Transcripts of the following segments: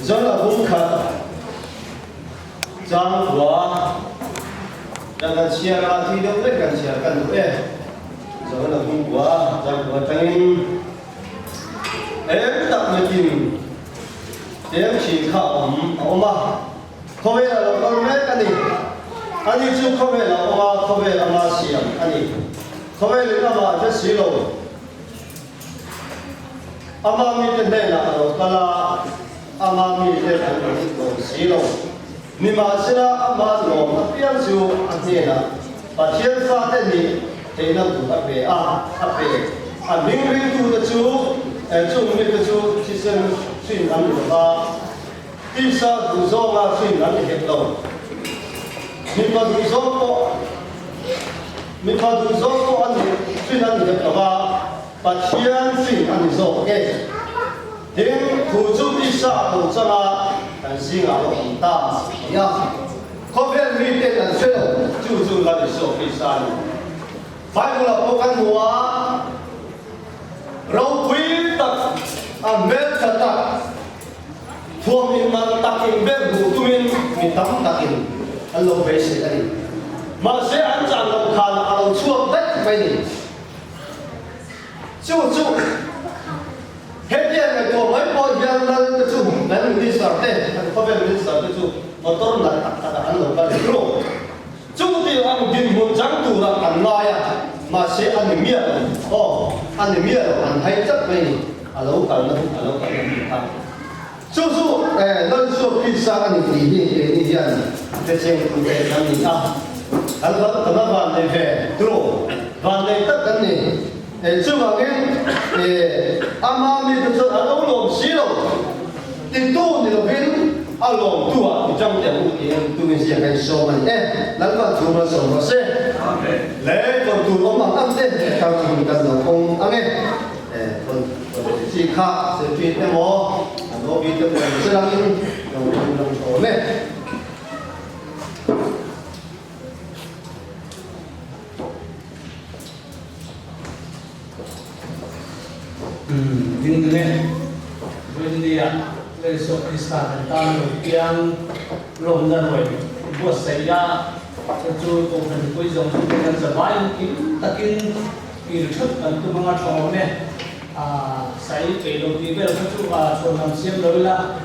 giờ là cũng khát giang quá đang chia ra thì đâu đấy cần chia cần đâu đấy giờ là cũng quá giang quá tranh em tập mới tìm em chỉ khảo ông mà không phải là con mấy cái gì anh đi chưa không phải là ông mà không phải là mà xiêm anh đi không phải là mà cái xí rồi ama mi te ne na ro kala ama mi te ta ko si lo mi ma sira ama lo na pian su ane na pa chen sa te ni te na tu a ring ring tu de chu chu mi de chu chi sen swin an lo ba ti sa du zo nga swin an he lo mi pa du zo ko an swin an he lo ba把天水安尼做嘅，點付出啲沙土質啊，但是我都唔大呀。嗰邊面嘅人出嚟，就嚟做啲沙嘅。快過嚟我講話，เราคุยตักเม็ดตักพวกมีมันตักอินเบ็ดหูตุมินมีตั้งตักอินอันเราไปเสียได้มาเสียอันจานเราทานเราชั่วเบ็ดไปนี่就黑天的多买包烟那个就那你少的，后边你少的就我都拿打安老板的肉，就的俺们我长度了俺妈呀，嘛是俺的面哦，俺的面俺还这边俺老板那他，就是那时候披萨俺的里面给你讲，这些都在咱们啊，俺说可能玩的呗，对喽，玩的得跟你。就話嘅啱啱呢就出阿老龍屎路，啲多你嗰邊阿龍都話你將條路點都係先係數問誒，能夠做乜數乜先？你就做我嘛啱先，交通跟勞工啱嘅我哋知卡就轉得我邊就唔識啦，用錯咩？India, so Pakistan, Tamil, Yang, London, buat saya, itu bukan kuizong, bukan sebaik takin irut, itu mengatur mana, saya kalau tiba itu soal siam dola,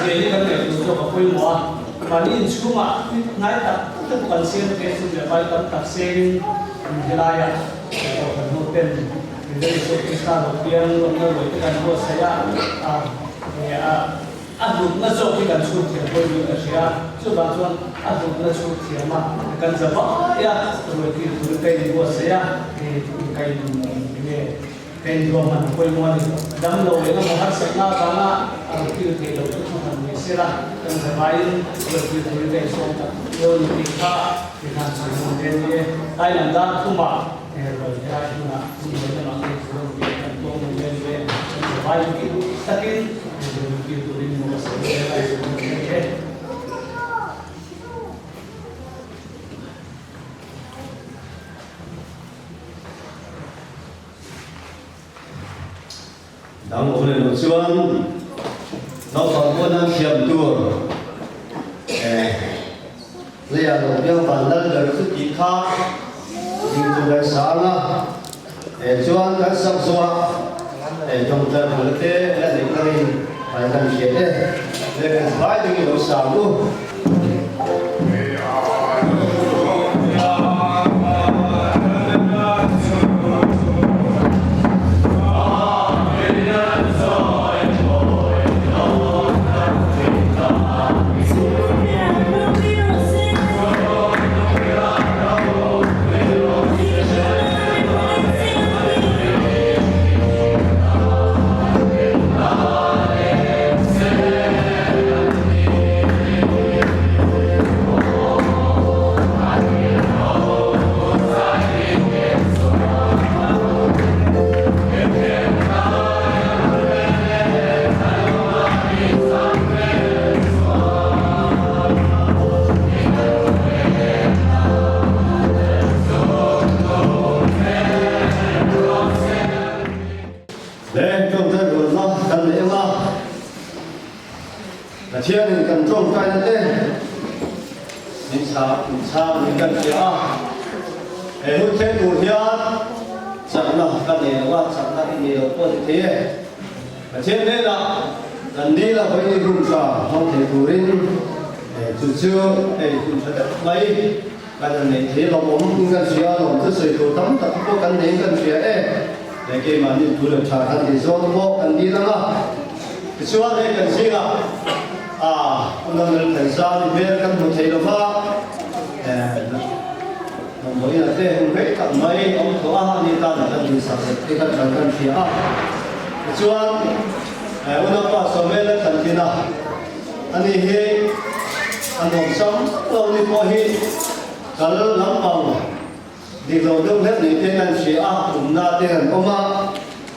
jadi kan itu apa pun mau, mani cuma naik tak bukan siam itu sebaik tak siam hilaya, bukan mungkin. Jadi Pakistan, Yang London, itu kan buat saya aduk nasok ikan suci, boleh Asia, coba tuan aduk nasok siapa, kan sebab ya, itu kain buat saya, kain dua mana, boleh mana, dalam lo itu mahal sekali, karena kita itu cuma Mesirah, kan sebaik itu kain suci, lo kita semua dia, Thailand dah cuma, kalau kita cuma baik itu, tapi itu ini masalah. Đang ổn định chuan, nó còn có năng khiêm tour, bây giờ đầu tiên bản thân là sự chỉ khác, nhưng chúng ta sáng á, chuan các sắc xóa. Trong trận của thế là những cái phải làm chuyện đấy, để cái vai thì nó sáng luôn. là chia nên cần trông cái này tên mình sao mình cần chia để hút thêm đủ hiền chẳng là cái này là chẳng là cái nhiều có thể thế và trên đây là lần đi là với những vùng trà không thể thủ linh để chủ trương để chủ trương đặt mấy cái này thế là muốn cần chia lòng thứ sự thủ tấm tập có cần đến cần chia để khi mà những thủ được trả thành thì do nó cần đi đó cái số này cần gì à ông nên phải sao thì biết cần một thầy đâu mỗi là thế không biết tận mấy ông có đi ta là cần gì sao thì cần chẳng cần chia cái số ông nó có số mấy là cần gì nào anh đi hi anh không sống lâu đi qua hi cả lắm bằng đi lâu đông hết đi thế nên chia cũng na thế nên ông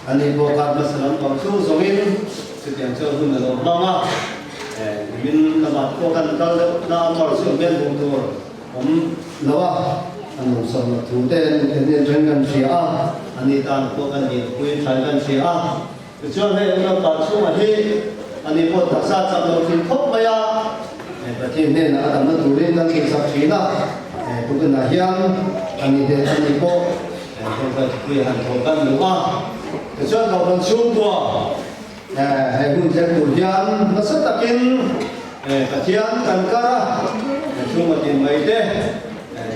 anh đi bộ cát mà sẵn bằng số giống như sự kiện cho hơn là đâu mình làm có cần có na mà sự kiện vùng thu ông nó anh không sống là thủ tên nên chuyên cần chia anh đi tan có cần gì quý trái cần chia cái chuyện này ông nó bắt số mà hi anh đi bộ thật sát trong đầu thì thốt mày và thế nên là anh nó thủ lên đang kỳ sắp chí đó cũng cần là hiếm anh đi đến anh đi bộ không phải quý hành thổ cần đúng không cái chuyện đầu phần xuống của hay cũng sẽ thủ hiếm nó rất là kinh và hiếm cần cả chung một tiền mấy thế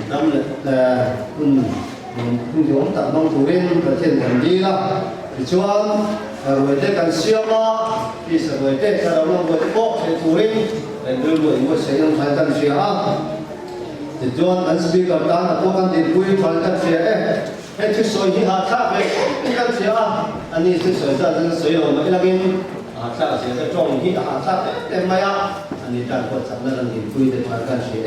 năm là không giống tạm mong thủ lên và trên thành đi đó thì cho rồi thế cần siêu mà thì sẽ rồi thế sau đó nó rồi bộ thì thủ lên để đưa người một sẽ用phải cần siêu thì cho anh speaker ta là có cần tiền quý phải cần siêu hết thức soi như hạt tháp vậy cần siêu anh đi thức soi ra thức soi rồi mấy lần hạt tháp sẽ trong như hạt tháp em mày anh đi đặt có sẵn là tiền quý để phải cần siêu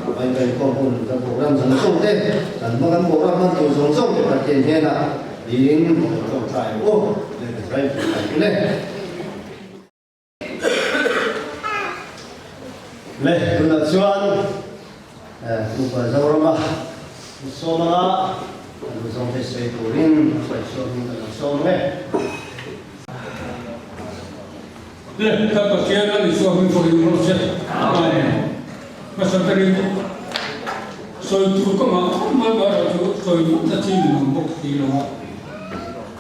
vậy vậy còn còn cái program sản xuất thế anh mà cái program nó từ sản xuất thì phải tiền thế nào đi trong trại ô để phải lên 네, 그러나 지원, 국가적으로 소마가 무슨 패스에 보린 소마에 네, 그러니까 계란이 수업은 소리로 제 마찬가지 소위 두고만 말아서 소위 자체는 목표로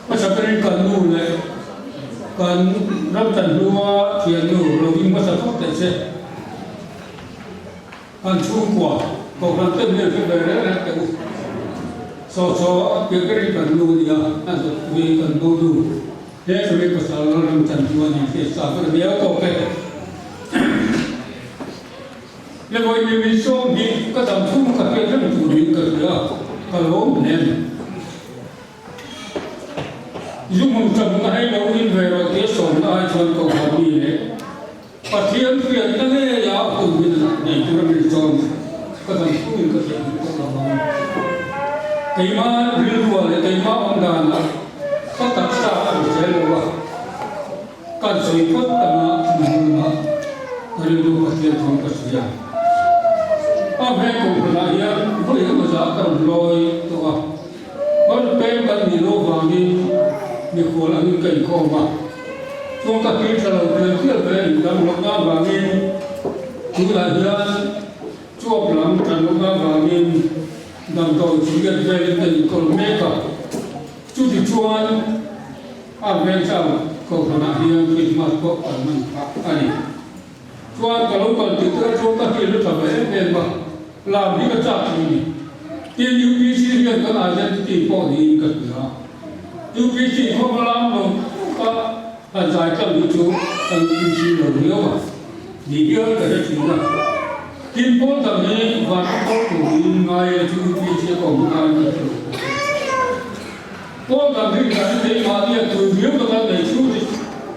마찬가지 간누네 간 남자누와 뒤에누 로긴 마찬가지 대체 한 중과 거기서 때문에 그래야 되고 소소别个人 간누야 아주 위 간누도 예 저기 그 사람은 전주원이 회사를 내어놓게 내가 이 미소니 그 다음 품 같게 좀 두는 거야 바로 내 이중 문자가 해놓은 회로 계속 나의 거 하기에 파티언 그에 땅에 야고 있는 이 그런 좀 그다음 품 같게 그이만 릴루와 그이만 온다나 có tập sao thì sẽ lưu vào cần suy phất tầm mà lưu vào thiên thông có sự gì ông hay cùng là hiện với những cái giá cầm lôi tụi con bên cần nhiều lô vàng đi nhiều khổ là những cảnh khổ mà chúng ta khi trả lời tiền thiết về đang lộc nam vàng đi cứ là hiện chuộc lắm trần lộc nam vàng đi đang cầu chủ nghĩa về những tình còn mê cả chú thì chuan bên trong cầu thần hiền khi mà có ở mình anh chuan cả lúc còn từ từ chúng ta kia lúc thở về bên mà làm những cái trạng gì tiền UPC hiện có ai dân thì bỏ đi cực nữa UPC không làm đâu có anh giải cần đi chú anh UPC rồi nhiều mà đi kia cái đấy chúng ta tiền bỏ tầm này và có đủ ngay chú UPC còn ai được có cần thì là thế mà đi từ phía của ta để chú thì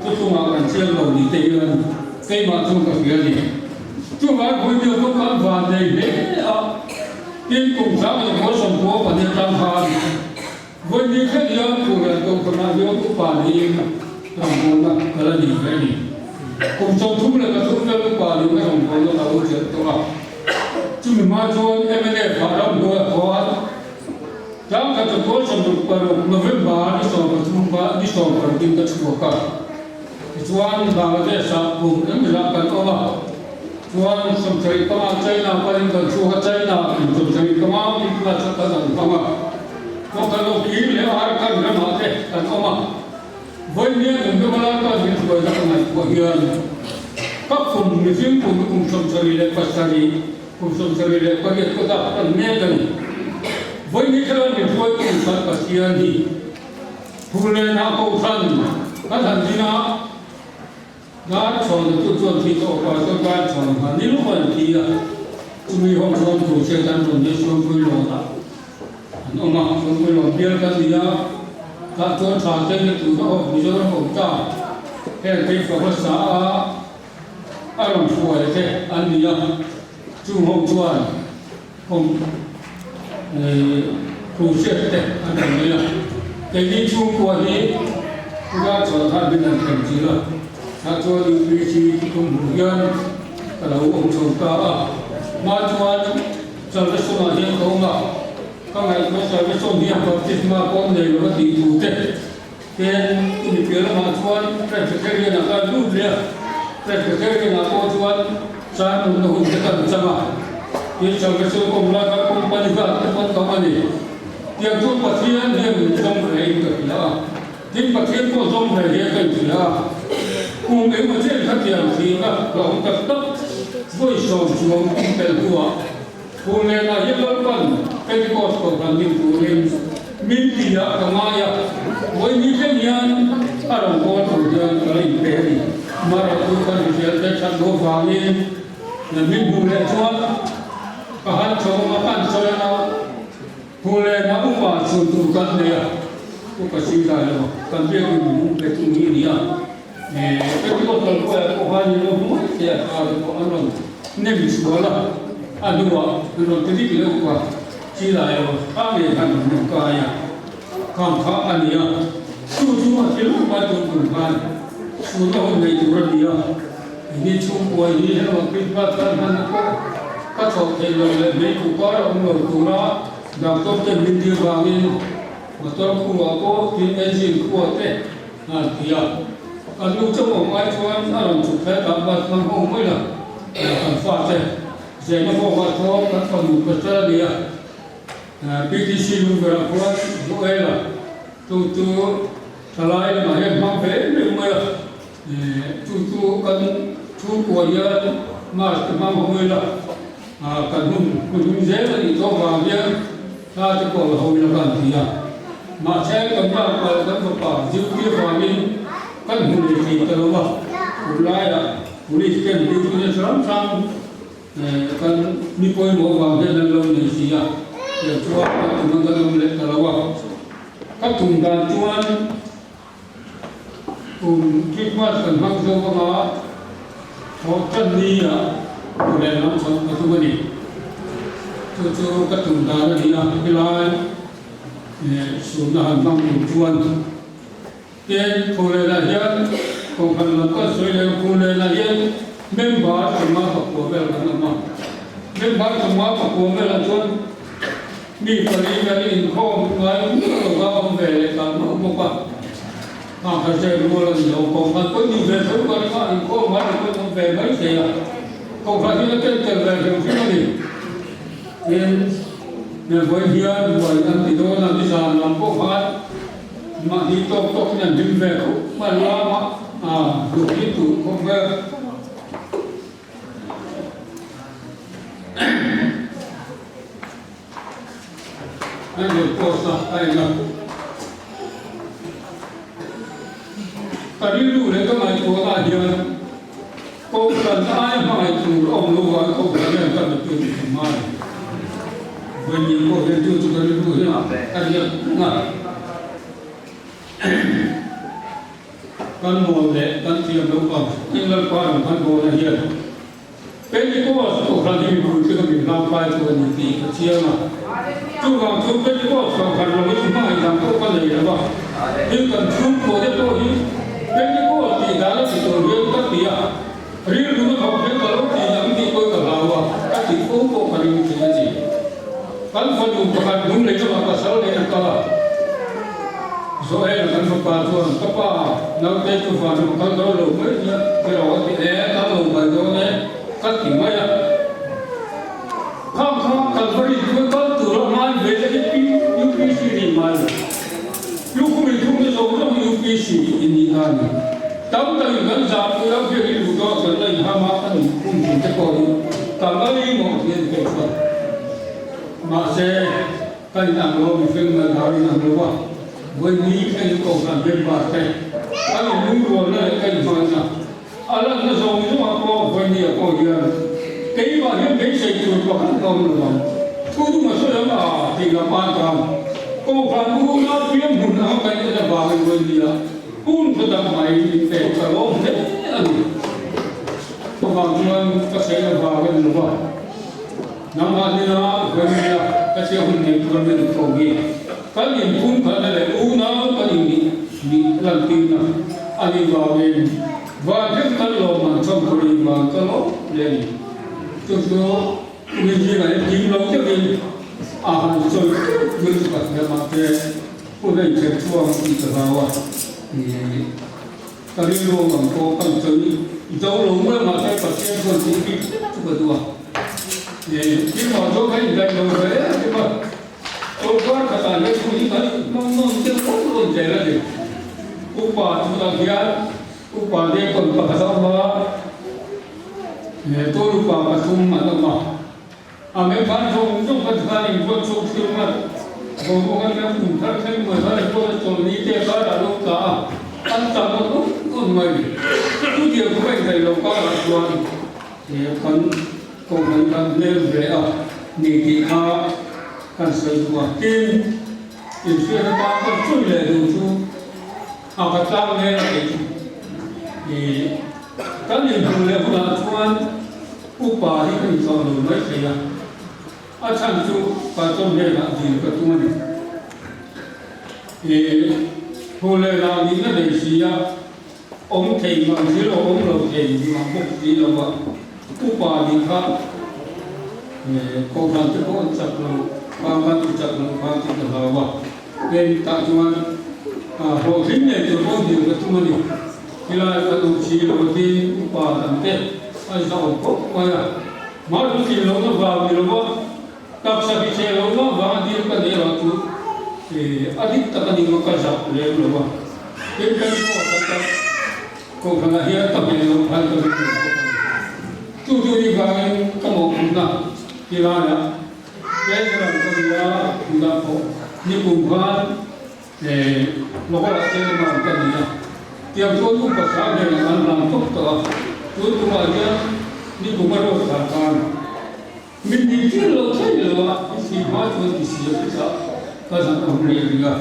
tôi mà cần xem đầu đi tiền cái mà chúng ta kia gì chúng ta bây giờ có cần vào đây để tiền cùng giá thì có sản phẩm và tiền tăng hàng với những cái gì của là công ty nào cũng phải đi làm công tác cái là gì cái gì cùng trong chúng là cái chúng ta cũng phải đi cái công ty nào cũng sẽ tốt chúng mà cho M&A phát động đôi khó Jam kata kau sampai pada November di sana kita cuba di sana kita cuba. chuan Bangladesh sa bum emila kan oma chuan somchai kama China paling kan chuha China somchai kama ikla chata dan kama ko kalo ki le har kan rama te kan oma voi ne ngum mala ka bin ko da kan ko hian ka phum mi jing kum somchai le pasari kum somchai le paget ko da kan ne kan voi ni kala ni voi kum sa pasian ni phule na ko san ka than dina God told the two people about the God told them, "You know what he to me home from to say that from this one we know that." No man from we know here that the that to translate to the visual of God. Here they for us I don't know what it is, and the two home to one from to say that and the they need to go ahead. God told them to be theถ้าตัวดูวิธีกุมหุ่นยนต์แต่เราองค์ทรงกล้ามาชวนจะไปสมัครเรียนเขามาข้างในก็จะไปส่งเรียนปฏิมาก้อนในวันที่ดูเด็กเป็นอุปกรณ์มาชวนแต่จะเรียนอะไรรูปเรียนแต่จะเรียนอะไรก็ชวนสร้างหุ่นหุ่นจะตั้งสมาที่จะไปส่งกรมราชกรมปฏิบัติมันก็มันนี่เดี๋ยวทุกประเทศเรียนส่งเรียนกันแล้วที่ประเทศก็ส่งเรียนกันแล้วcùng với một chuyện phát triển thì là lòng tập tốc với sầu xuốngเป็นตัวcùng với là những lớp phầnเป็นกฎของการมินตัวเองมินที่อยากทำอะไรvới những cái nhânอารมณ์ของตัวเองอะไรเป็นมาเราดูกันเรื่องแต่ฉันรู้ฟังนี่นั่นมินบุเรชวนก็หันชมมาปั้นโซนเอาบุเรมาอุบาสุนตุกันเนี่ยก็สิ่งใดแล้วกันเรียกอยู่เป็นตรงนี้เนี่ยเป็นคนตัวก็พายุลมเสียขาดก็อันนั้นเนี่ยมีส่วนละอันนู้นเราจะได้เรื่องว่าที่ไหนว่าข้าไม่ทันหนุกายข้ามข้าอันนี้สู้ที่ลูกมาจนถึงพันสู้เราในจุดนี้นี่ช่วงวัยนี้เราคิดว่าท่านก็ชอบเที่ยวเลยไม่ถูกก็เราหนุกตัวละดังต้องจะมีเดียวบางทีมาต้องคู่ก็ที่เอจิคู่เต้นั่นที่อันนู้นจะบอกว่าชวนอารมณ์สุดแท้ตามบัตรมันคงไม่ละอันฟาดเสียงมันบอกว่าท้องมันคนอยู่กับเจ้าเดียปีที่สี่ลูกเราพวกดูเอล่ะตัวทลายมาเห็นมาเป็นเรื่องเมื่อตัวกันทุกคนเยอะมามาคงไม่ละกันหุ่นเจ้าที่ท้องมาเยอะถ้าจะบอกเขาไม่ละกันทีมาแช่กันมากไปกันก็ป่าจิ้วเกี่ยวกับมินkan huni kita rumah ulaya polis kan di punya seram-seram kan ni poi mau bangsa dan lawan Indonesia ya cuak kan menggalung lek kalawak kan tunggal cuan khidmat kan hang so ba hotel ni ya boleh nam sang itu ni tu kan tunggal ni ya pilai sunnah nam cuan Yang pulai lahir, kongkan lepas sudah pulai lahir, member semua pakubel kan nama, member semua pakubel tuan, ni kali info mengenai orang bela kan apa, kerja bulan jauh kongkan pun ni betul kan info mana pun bela saya, kongkan ni kan terlalu macam ni, yang bahagian bahagian itu nanti saya nampak kan. Mak ditok-toknya dimbe malam begitu kombe ada posa aina tadi dulu mereka main bola dia kau kan ayah main tu om luar kau kan kan betul kemana banyak kau itu tu tadi dulu ya ada nggak kan mulai kan tiap lupa tinggal parang kan boleh dia. Pegi kos tu kan di bulu kita di lampai tu ni kecil mah. Tu kan tu pegi kos kan kalau itu mah yang tu kan dia bah. Dia kan tu boleh tu ni pegi kos di dalam itu dia tak dia. Real dulu kalau dia yang di kau kalau kan di kau kan ini saja. Kan kalau bukan dulu lagi apa pasal dia kalau so eh kan pa tu pa na te tu fa no kan do lo me ya pero ti eh ta lo ba do ne ka ti ma ya kham kan bari tu ka tu ro ma ve le pi UPC ni ma lu ku mi tu me so lo UPC ni na ni tam ta gan za pu ya ke lu do ka le ha ma kan ku ni te ko ni ta ma ni mo ti ke fa ma se kan na lo mi fe ma da ri na lo wa when we can go from the market, I will move on and find out. I don't know when you are here. They are here, they say to go on. Two must have taken a part of. Go from who not be able to now kind of the bargain when you are. Who put up my face alone? So, I'm to say a bargain in the world. Namadina, when we are, that's your name for me. Kali pun kada le una kali ni lantin na ani bawen bagen kalau macam kali bang kalau le tu ni na ni long ke ni ah so guru pas dia mate pun je tuang di tawa ni kali lo bang ko kan jadi jauh lo mula mate pasien ko ni tu berdua ni mau jo kai dai lo ya ke तो बार कथा ले कोई बात नॉन के बहुत जगह दे ऊपर तो गया ऊपर दे कोई पकड़ा हुआ ये तो ऊपर का तुम मतलब हमें बात जो कथा नहीं वो चुप मत वो का तुम थक थक मत तो नीचे का लोग का अंत तो उन में तू ये कोई नहीं लोग का स्वान ये कन को नहीं ले गया नीति का kan sesuatu tim itu apa pun le tu apa tahu le kan yang boleh buat tuan upah ini kan soal mereka ya acan tu patut le nak di ketuan boleh lah ni kan Malaysia om thầy mà chỉ là om lâu thầy mà không chỉ là mà upah ni kan kau nanti kau cakap Paman ucap paman kita bawa, dan tak cuma hobinya itu hobi betul ni. Bila kita uji hobi upah nanti, ada apa? Mana? Malu si logo bawa logo, tak sabi si logo bawa dia kan dia waktu adik tak ada yang kerja le logo. Kita ni kau kena dia tak ada logo hal tu. Tu ni bawa kamu guna, bila ya. Jadi kalau kita sudah ni bukan lokal saja macam ni. Tiap tu pasal dengan langsung tu aja ni bukan lokal. Mesti lokal lah. Isi macam isi kita kalau हमने लिया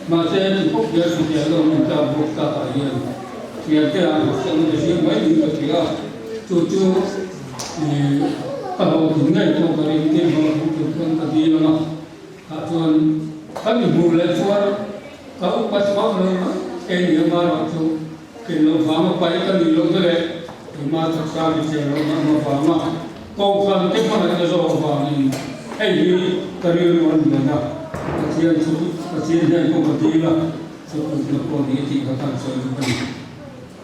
macam tu dia sudah lalu minta buka tayar. Tiada macam ni mai ni kita tu kalau dengan itu kalau kita melakukan tadi mana, tuan kami mulai tuan kalau pas mana, yang mana tu kalau faham apa yang kami lakukan, macam sekali saya lakukan faham. Kau faham kita mana kita faham ini, ini kerja mana, kasihan yang kau berdiri, seperti kau ni tiga tahun sebelum ini.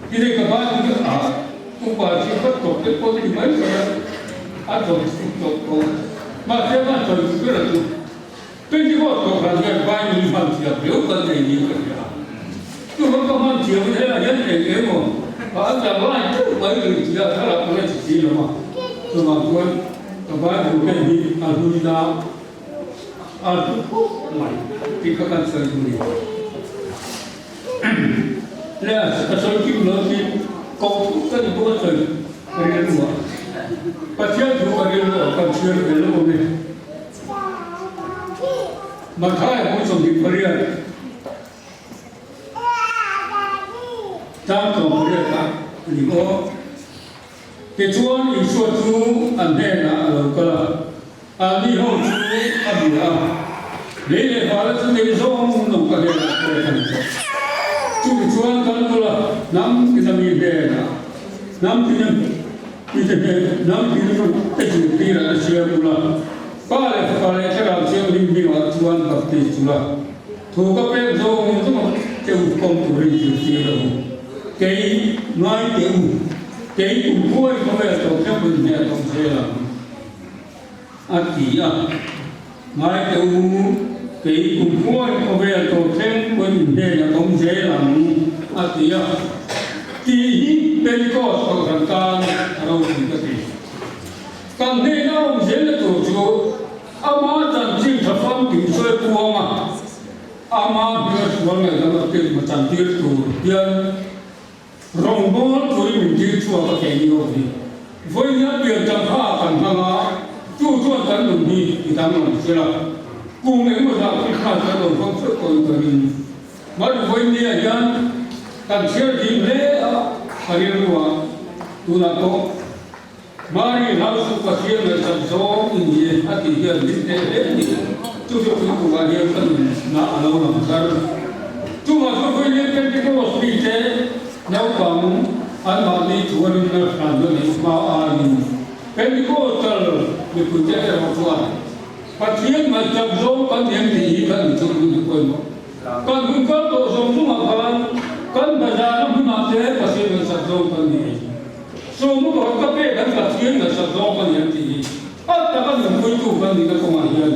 Jadi kepada kita, upah kita topik pun di mana? Atau untuk macam tu beratu. Penjual tu kan dia banyak manusia berapa ni kerja. Tu macam manusia dia yang emo. Ada orang tu banyak dia kalau boleh sih lama. Tu macam kepada bukan di alhamdulillah. Mai kita kan sendiri. Lihat asal kita lagi kau kan bukan sendiri. Kerja dua. Pasien tu bagi lo, pasien belu ni. Makai pun di perian. Tanpa perian limo. Kecuali isu tu antena lokal. Adi hong tu abia. Lele balas ni zong nak kerja kerja. Kecuali kalau lah nam kita beda. Nam kita nam itu itu tidak siapa pula. Kalau cara siapa ini tuan pasti pula. Tuh kapal jauh itu tiêu công của mình chịu chịu đâu cái nói tiêu cái cùng vui có vẻ tổ theo mình nhà không thế là chỉ nói tiêu cái cùng vui có vẻ tổ theo mình nhà không thế là chỉ bên có sự thành công đâu thì có thể còn nên nó dễ là tổ chức ama chẳng chỉ thập phương kiểm soát của mà ama biết vấn đề là cái mà chẳng biết tổ tiên rong bol của mình chỉ cho cái nhiều gì với những việc chẳng phá cần thằng chú cho cần đồng đi thì thằng nó sẽ là cùng những người nào khi khai ra đồng phong suất của mình mà với những nhân cần chia gì lẽ hay là tu là có mari harus pasien dan so ini hati dia ini cukup kebutuhan dia kan nak alau nak besar cuma sebenarnya kan kita hospital nau kamu almani tuan nak kantor ni maari kan kita hotel di puncak yang tuan pasien macam so kan yang tinggi kan cukup kan bukan tu semua kan bazar pun ada pasien macam so kan ni so mu ko ka pe dan ka tien na sa do kan yan ti at ta kan mu tu kan ni ka ko ma yan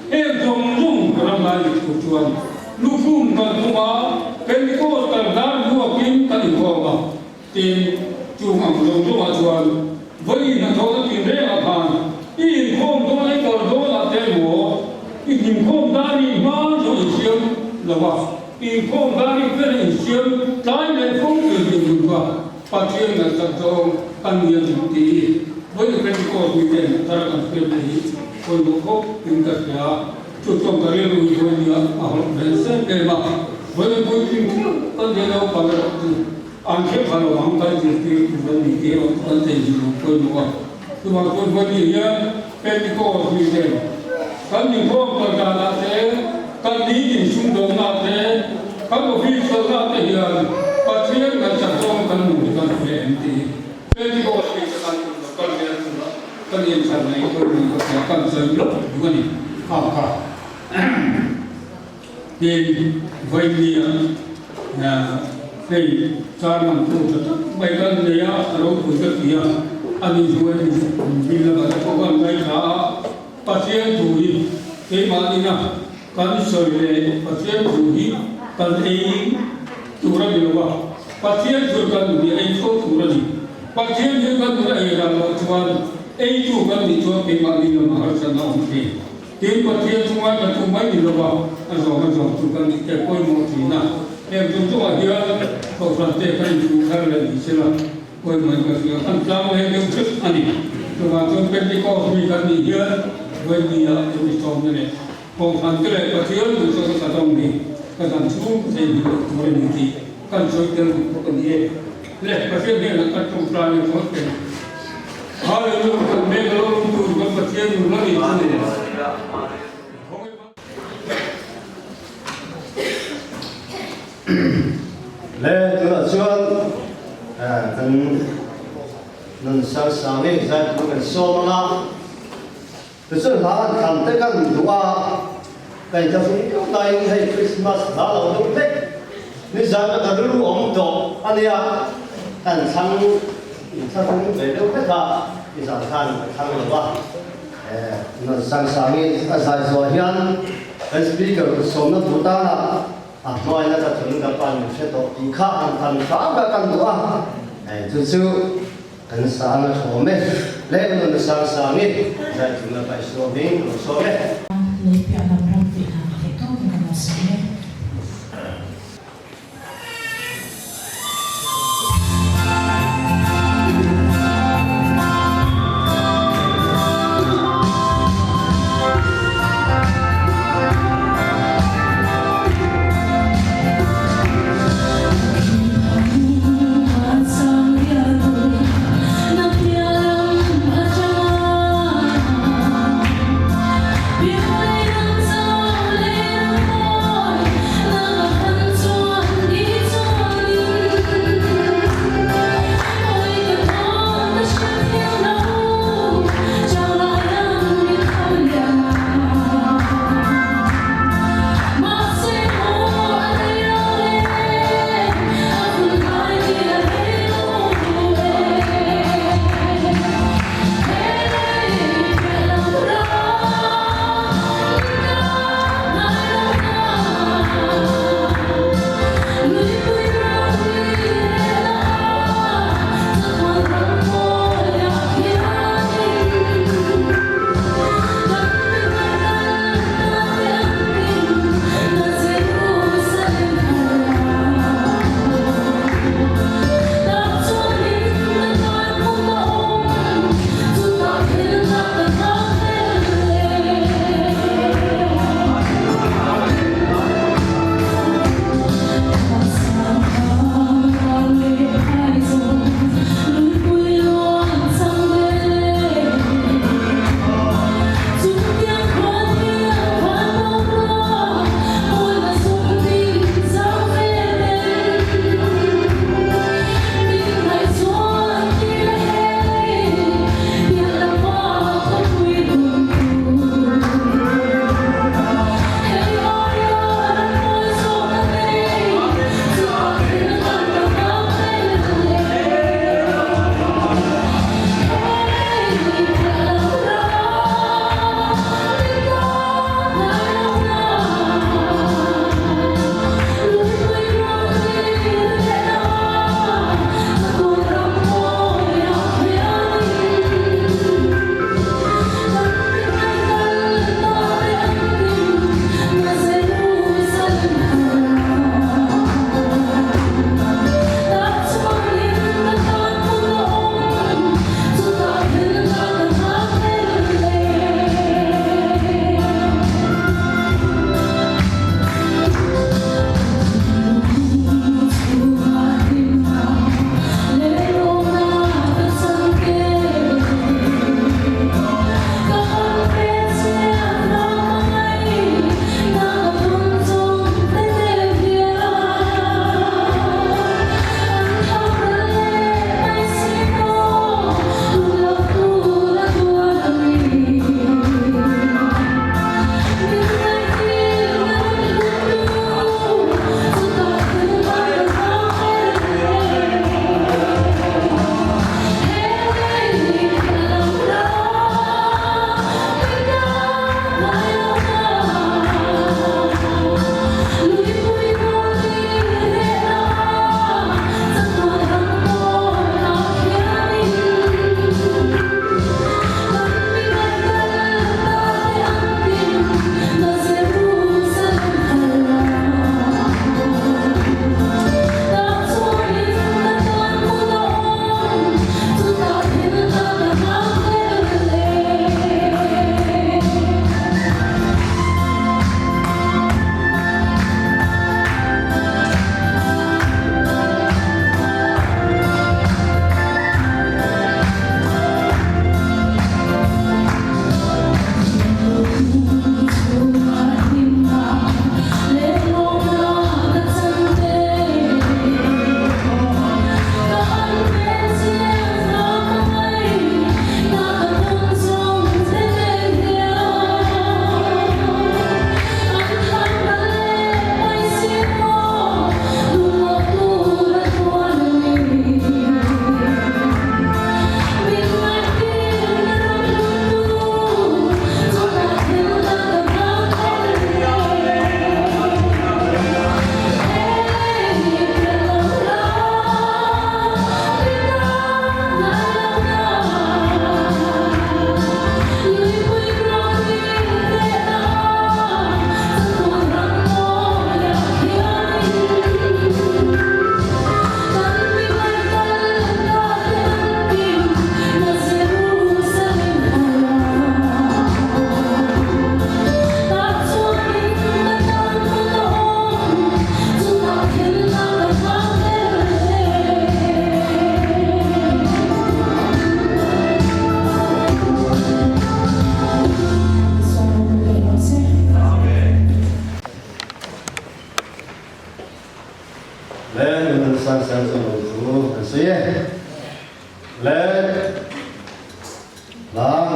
e dong dong ram ma ni ku chuan lu fum kan tu ma pen ko ta dar lu kin kan ni ko ba tin chu ma lu lu ma chuan voi na tho ta tin re ma phan in khom do ai ko do la te mo in nim khom da ni ma so xiêm la wa in khom da ni pe ni xiêm tai le phong ke ni ba pasien na sa do kan ni ti với cái cô mình đến ta làm việc này coi nó có tính cách ya chú trọng cái này rồi rồi nhá à mình sẽ để mà với cái cô mình con đi đâu bằng cái anh sẽ phải làm hàng cái gì thì mình đi theo anh thấy gì coi nó nhưng mà coi với gì nhá cái cô mình đến cái những cô còn là thế cái lý trình xung đột là thế cái một phi sơ ra thế hiện pasien là sản xuất cái mình cần phải em thì cái cô mình sẽ làm kan yang sana itu akan saya juga ni apa di India hey cara tu tetap baikkan dia kalau untuk dia ani juga bila ada orang baik pasien tuhi ke mana kan sore pasien tuhi kan turun di luar pasien turun di itu turun pasien juga turun di dalam tuan ei tu kan ni tu pe ma ni ma har sa na umti ke pathian chunga ka tu mai ni lo ba azo tu kan ni ke koi mo ti na e tu tu a dia ko fran te kan tu khar le ni se la koi mai ka si kan tla mo he ke tu ani tu ma tu pe ni ko mi kan ni dia wai ni ya tu ni tom ne ko fran te le pathian tu so ka tom ni ka dan chu se ni ko ni ti kan so te ko kan ni le pathian ni ka tu plan ni ko te Hallelujah, make a long to go for the money. Let us join and sang sang này ra cũng cần so mà từ xưa là làm tất cả những thứ cái cho chúng ta hay Christmas là lâu đúng thế nên ra cái thứ ông tổ anh à anh sang sang về đâu hết cả thì sang sang là ba nó sang sang này cái sai rồi hiện cái speaker số nó tụt ta là nói là chúng ta ban sẽ tổ đi khá ăn khá cái căn đó thực sự cần sáng là thổ mê lẽ nó sáng sáng ấy là chúng ta phải số mình số mê Beauty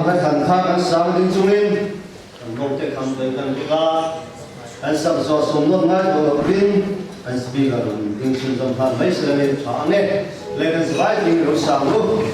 cái thần khang ăn sáng đến chung in anh không thể không tới cần cái ga anh sắp do sống luôn ngay của đầu tiên anh speak ở đồng tiếng xuân trong phan mấy sự lên thoáng nè lên cái slide tiếng rồi sáng luôn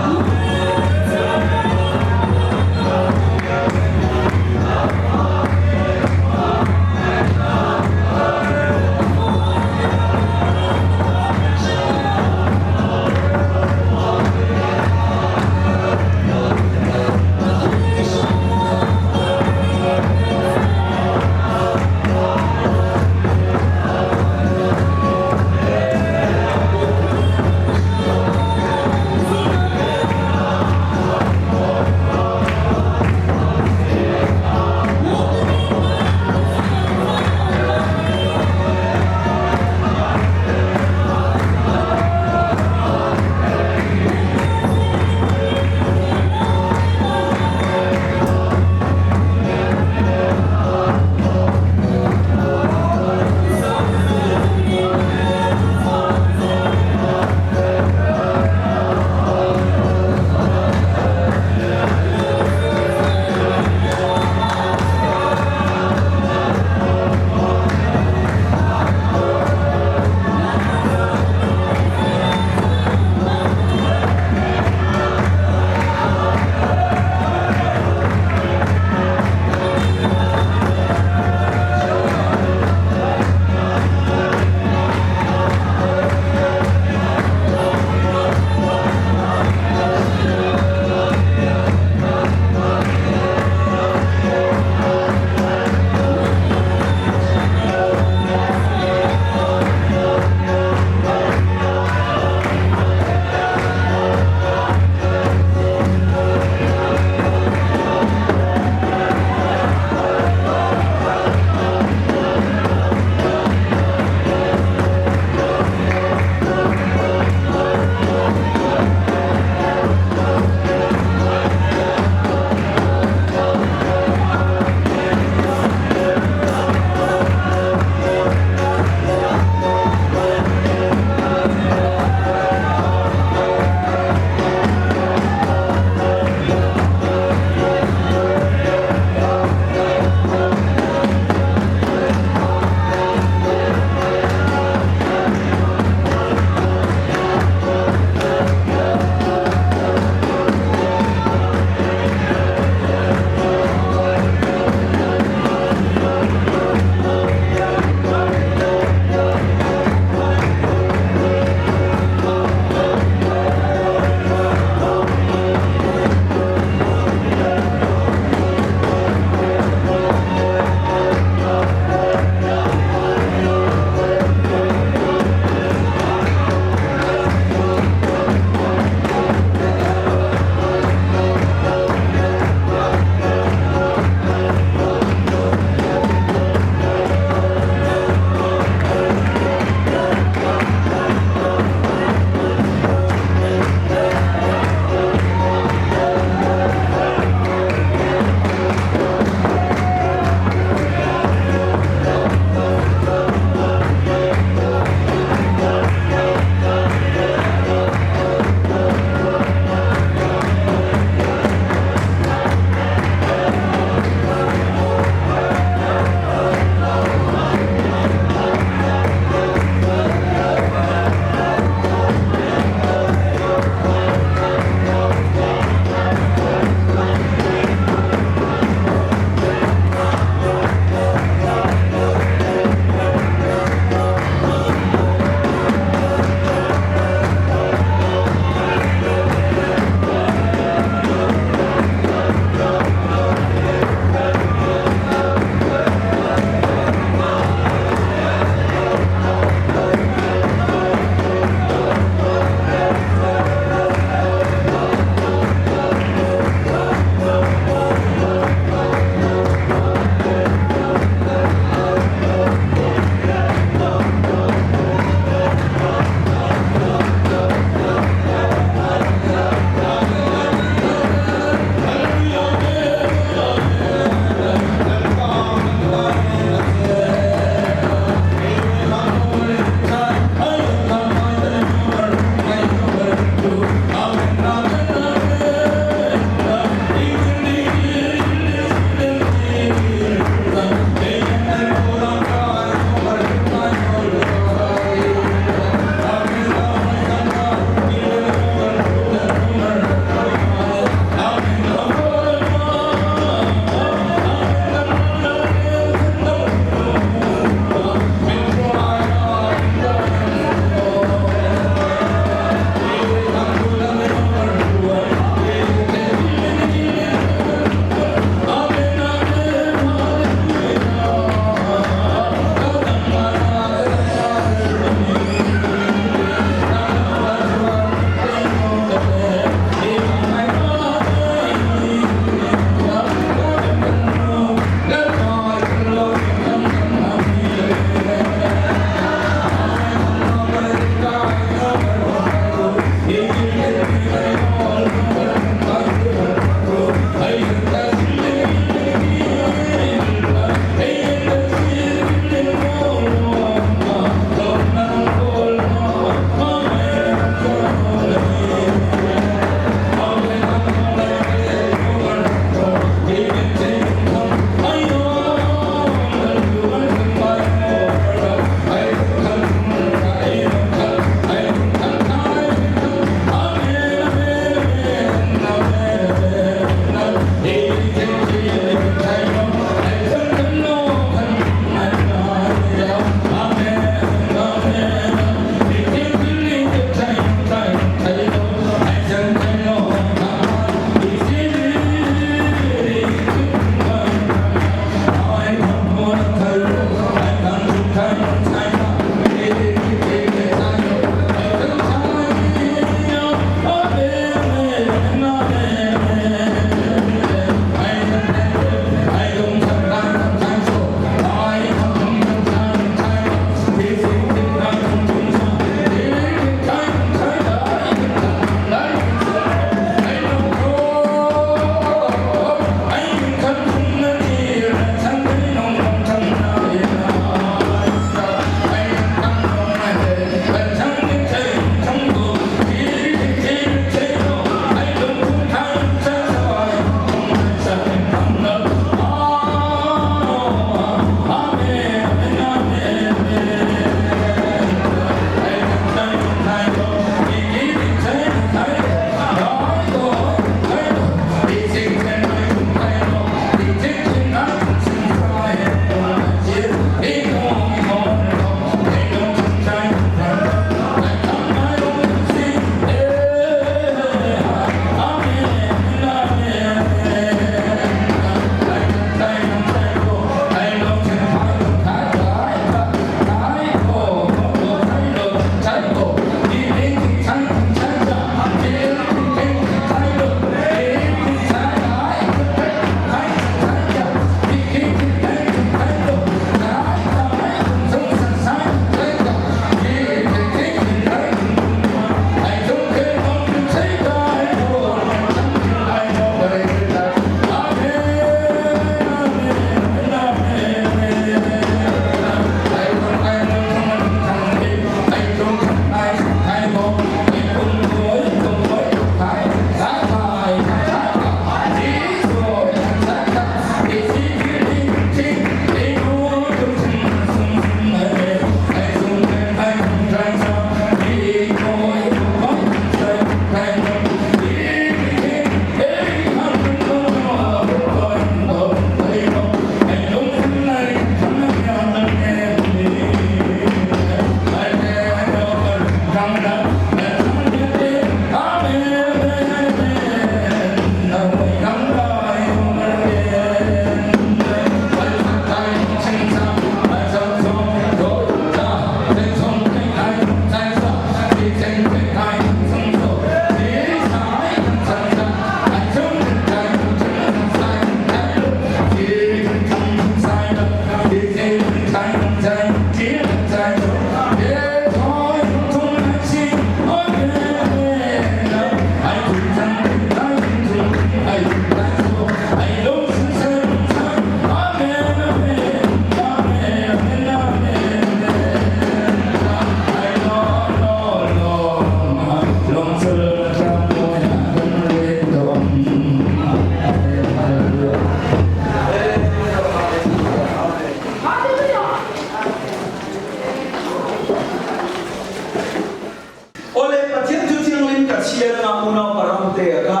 chia na una param te ka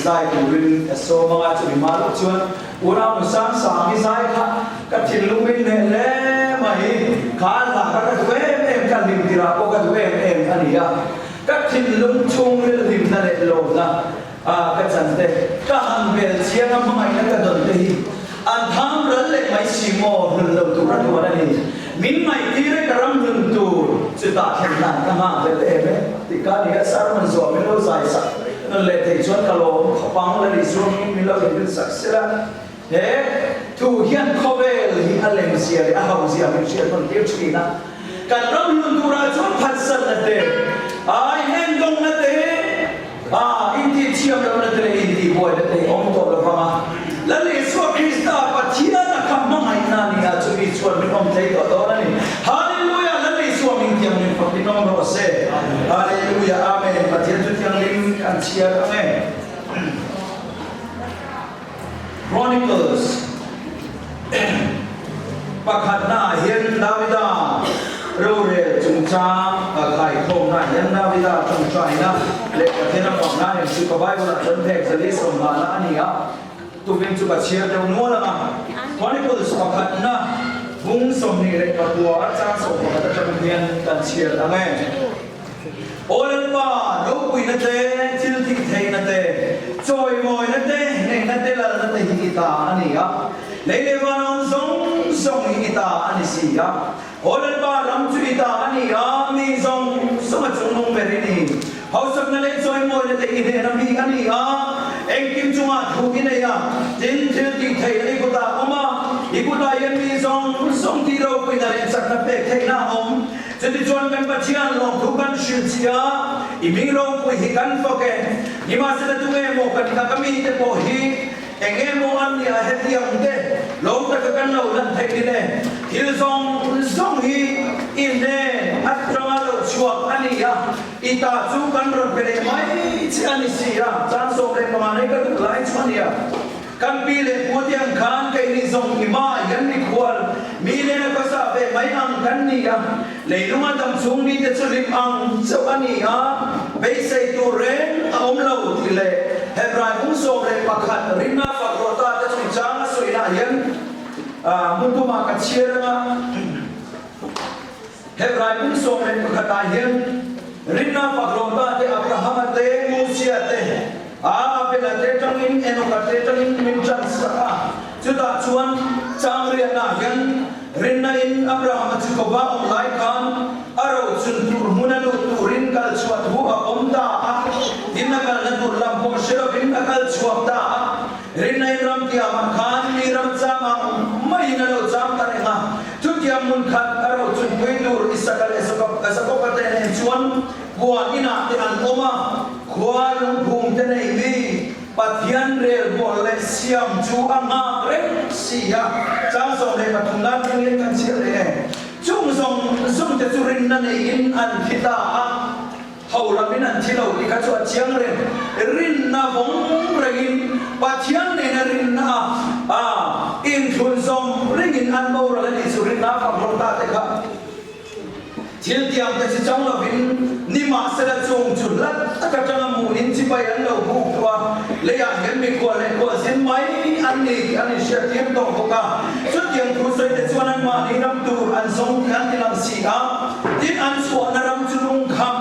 zai turin so mga chu ma lo chuan una musang sa mi zai ka thil lu min le mai kha la ka we em ka lim tira ko ka we em ania ka thil lum chung le lim na le lo na ka chan te ka han bel chia na mga ina ka don te hi an tham ran le mai si mo hun lo tu ra tu na ni min mai tire karam hun tu chu ta khen na ka ma le le ti ka ni sar man zo mi lo zai sa no le te chuan ka lo khapang le ri zo mi lo le sak sela he tu hian khovel hi alem sia le a hau sia mi sia kon tir chi na kan ram hun tu ra chuan phat san na te ai hen dong na te in ti chiam na te in ti boy na te om to la ma la le so krista pa thia na kam ma ngai na ni a chu mi chuan mi om te to do na ni hallelujah la le so mi tiam ni pa ti nom ro se hallelujah amen pa ti tu tiang lim kan chia amen Chronicles pakhat na hian Davida ro re chung cha khai khom na hian Davida chung chai na le pathena pam na ni chu ka Bible na chon thek sali som na na ani a tu vin chu ka chia de no la Chronicles pakhat na bung som ni le ka tua cha so ka ta chon hian kan chia la nge Olen pa lo pui na te til thi thei na te choi moi na te nei na te la na te hi ta ani a le le wa non song song hi ta ani si a Olen pa ram chu ta ani a mi song song chung nong be ri ni hau sak na le choi moi na te hi ne na mi ani a eng kim chu ma thu ki nei a tin til thi thei ni ko ta oma i ko ta yen mi song ti ro pui na le sak na pe thei na om jadi tuan kan bacian long bukan syucia imiro ku hikan foke ni masa tu mo kan kami te pohi engemo an ya hetiam de long ta kan lo lan thai ni hil song hi in de atrama lo chuak ani ya ita chu kan ron pele mai chani sia chan so le kamane ka tu lai chuan ya kan pile putiang khan kai ni zong ima yan ni khwal mi le na ka sa ve mai ang kan ni ya leilunga dam chung ni te chulim ang so ani ya be sei tu ren om lo ti le hebrai ung so le pakhat rina pakrota te chung chang so ina yan mutu ma ka chiranga hebrai ung so le pakhat yan rina pakrota te abraham te musia te apela te tangin eno ka te tangin min chan sa chuta chuan changria na yan rinna in abraham chu ko ba om lai khan aro chun tur munanu turin kal chuat hu a om da dinna kal na tur lam ko shero bin kal chuat da rinna in ram tia ma khan mi ram cha ma mai na lo jam ta ne ha chu tia mun khan aro chun pui tur isakal esako pa te ne chuan bua ina te an oma khwalung phum te nei bi pathian rel bol le siam chu anga re sia chang so le pathum na thing le kan sia le chung song te chu rin na nei in an thita a haula min an thilo li ka chu chiang re rin na bong regin pathian ne na rin na in thun som ringin an mo ra ni chu rin na ka ro ta te kha Thil tiang te si chang lo bin ni ma se la chung chun lat ta ka chang mu nin chi bai an lo bu kwa le ya hen mi ko le ko sin mai an ni sha tiam to ko ka chu tiang thu soi te chuan an ma ni ram tu an song kan ti lam si a tin an so na ram chu lung kham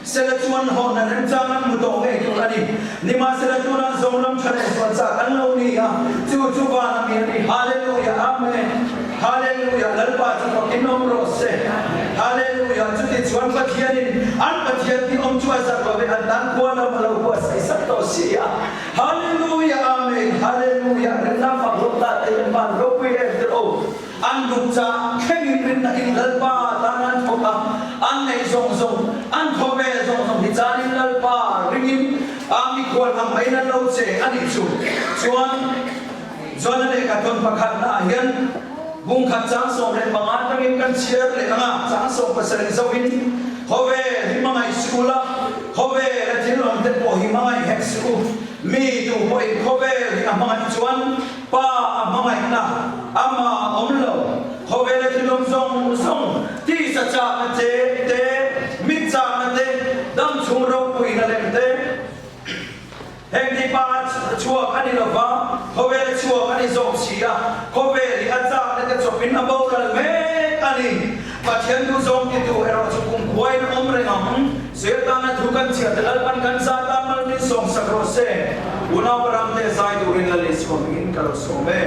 se la chuan ho na ram chang an mu to nge tu ani ni ma se la tu na song ram chane so cha kan lo ni a chu ba na mi ni hallelujah amen hallelujah lalpa chu ko kinom ro se hallelujah chu ti chuan pathian in an pathian ti om chu asa ko be an dan ko na malo ko sai sak to sia hallelujah amen hallelujah rinna fa ro ta te man ro pi e dro an du cha kheng rinna in lalpa ta nan ko ka an nei zong an ko be zong hi chan in lalpa ringin ami ko ham mai na lo che ani chu chuan le ka ton pakhat na hian bung khat chang som le banga tangin kan chiar le nga chang som pasal zawin hove himangai skula hove la thilom te po himangai hek school mi tu po in hove himangai chuan pa amangai na ama omlo hove la thilom song ti sa cha na te mi cha na te dam chung ro pui na lem te heng di pa chua ani lo va khove chua ani zong sia khove li acha na te chopin na bo la me ani pathian tu zong ti tu ero chu kum khoi na om re ngam se ta na thu kan chia te al pan kan sa ta mal ni song sakro se una param te sai tu rin la lis ko in kalo so me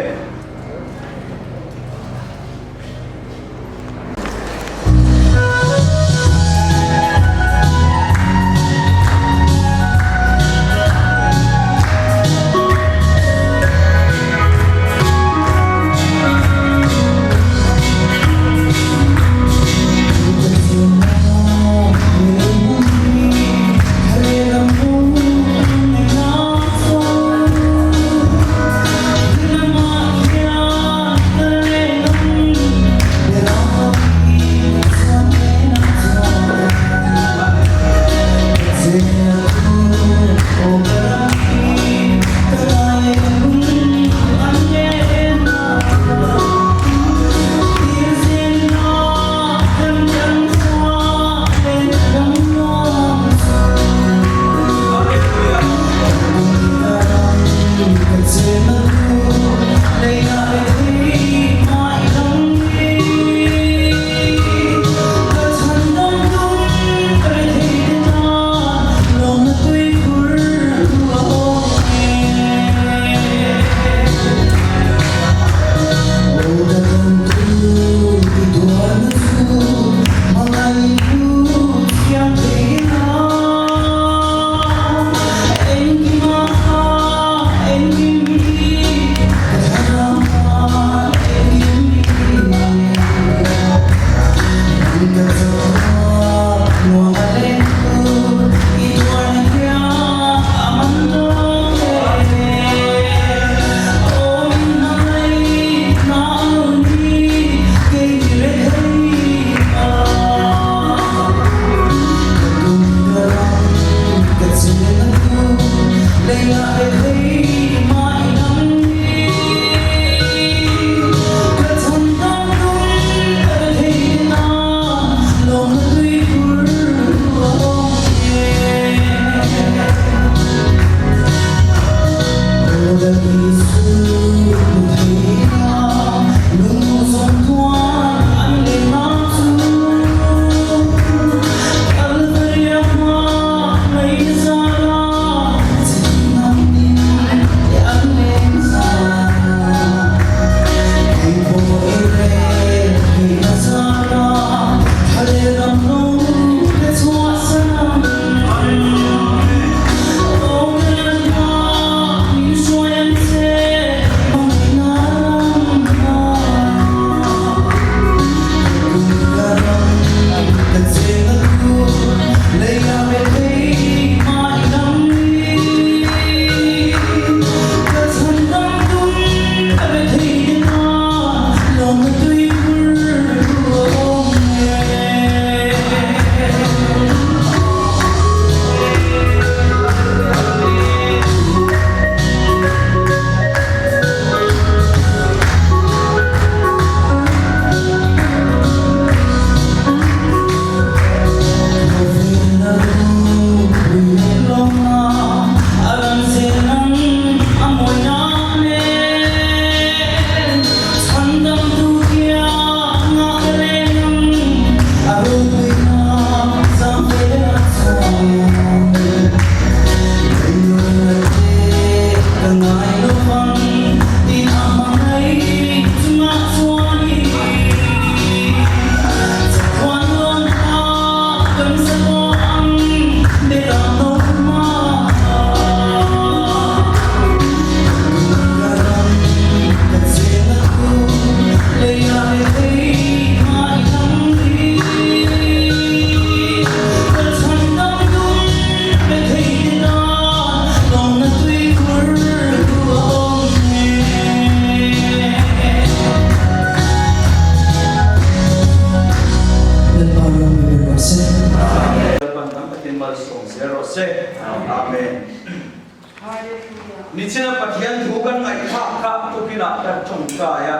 Nichina pathian thukan ngai tha ka tukina ta chong ka ya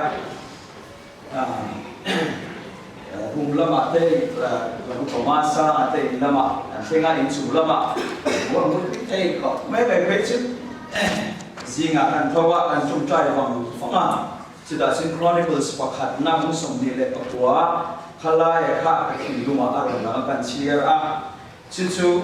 hum lama te komasa te lama senga insu lama wa mu te ko me be pe chu zinga kan thawa kan chung trai wang fanga chida sin chronicles pakhat na mu som ni le pakwa khala ya kha ki luma arona kan chiar a chu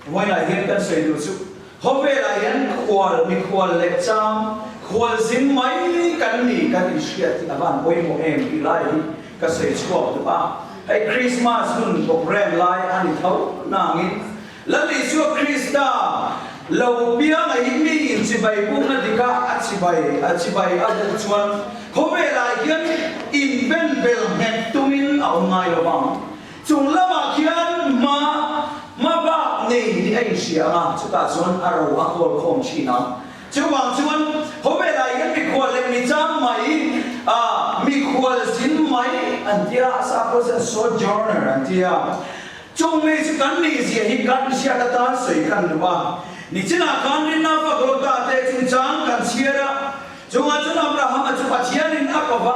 moi la hian kan sei du chu hobe la hian khwal mi khwal le cham khwal zin mai kan ni kan ishia ti aban boi mo em i lai ka sei chua tu ba ai Christmas nun program lai ani thau na ngin la li chu Krista lo bia ai mi in si bai bu na dika a chi bai a bu chuan hobe la hian in ben bel het tumin au ngai lo ba chung lama khian ma ba nei ni ai sia ma chu ta chuan aro a kol khom chi na chu wang chuan hobe la hian mi khwal le mi chang mai mi khwal sin mai antia sa ko se sojourner antia chung me chu kan ni sia hi kan sia ta ta sei kan ba ni china kan ni na fa ko ta te chu chang kan siara chung a chuna Abraham a chu pa chian in akova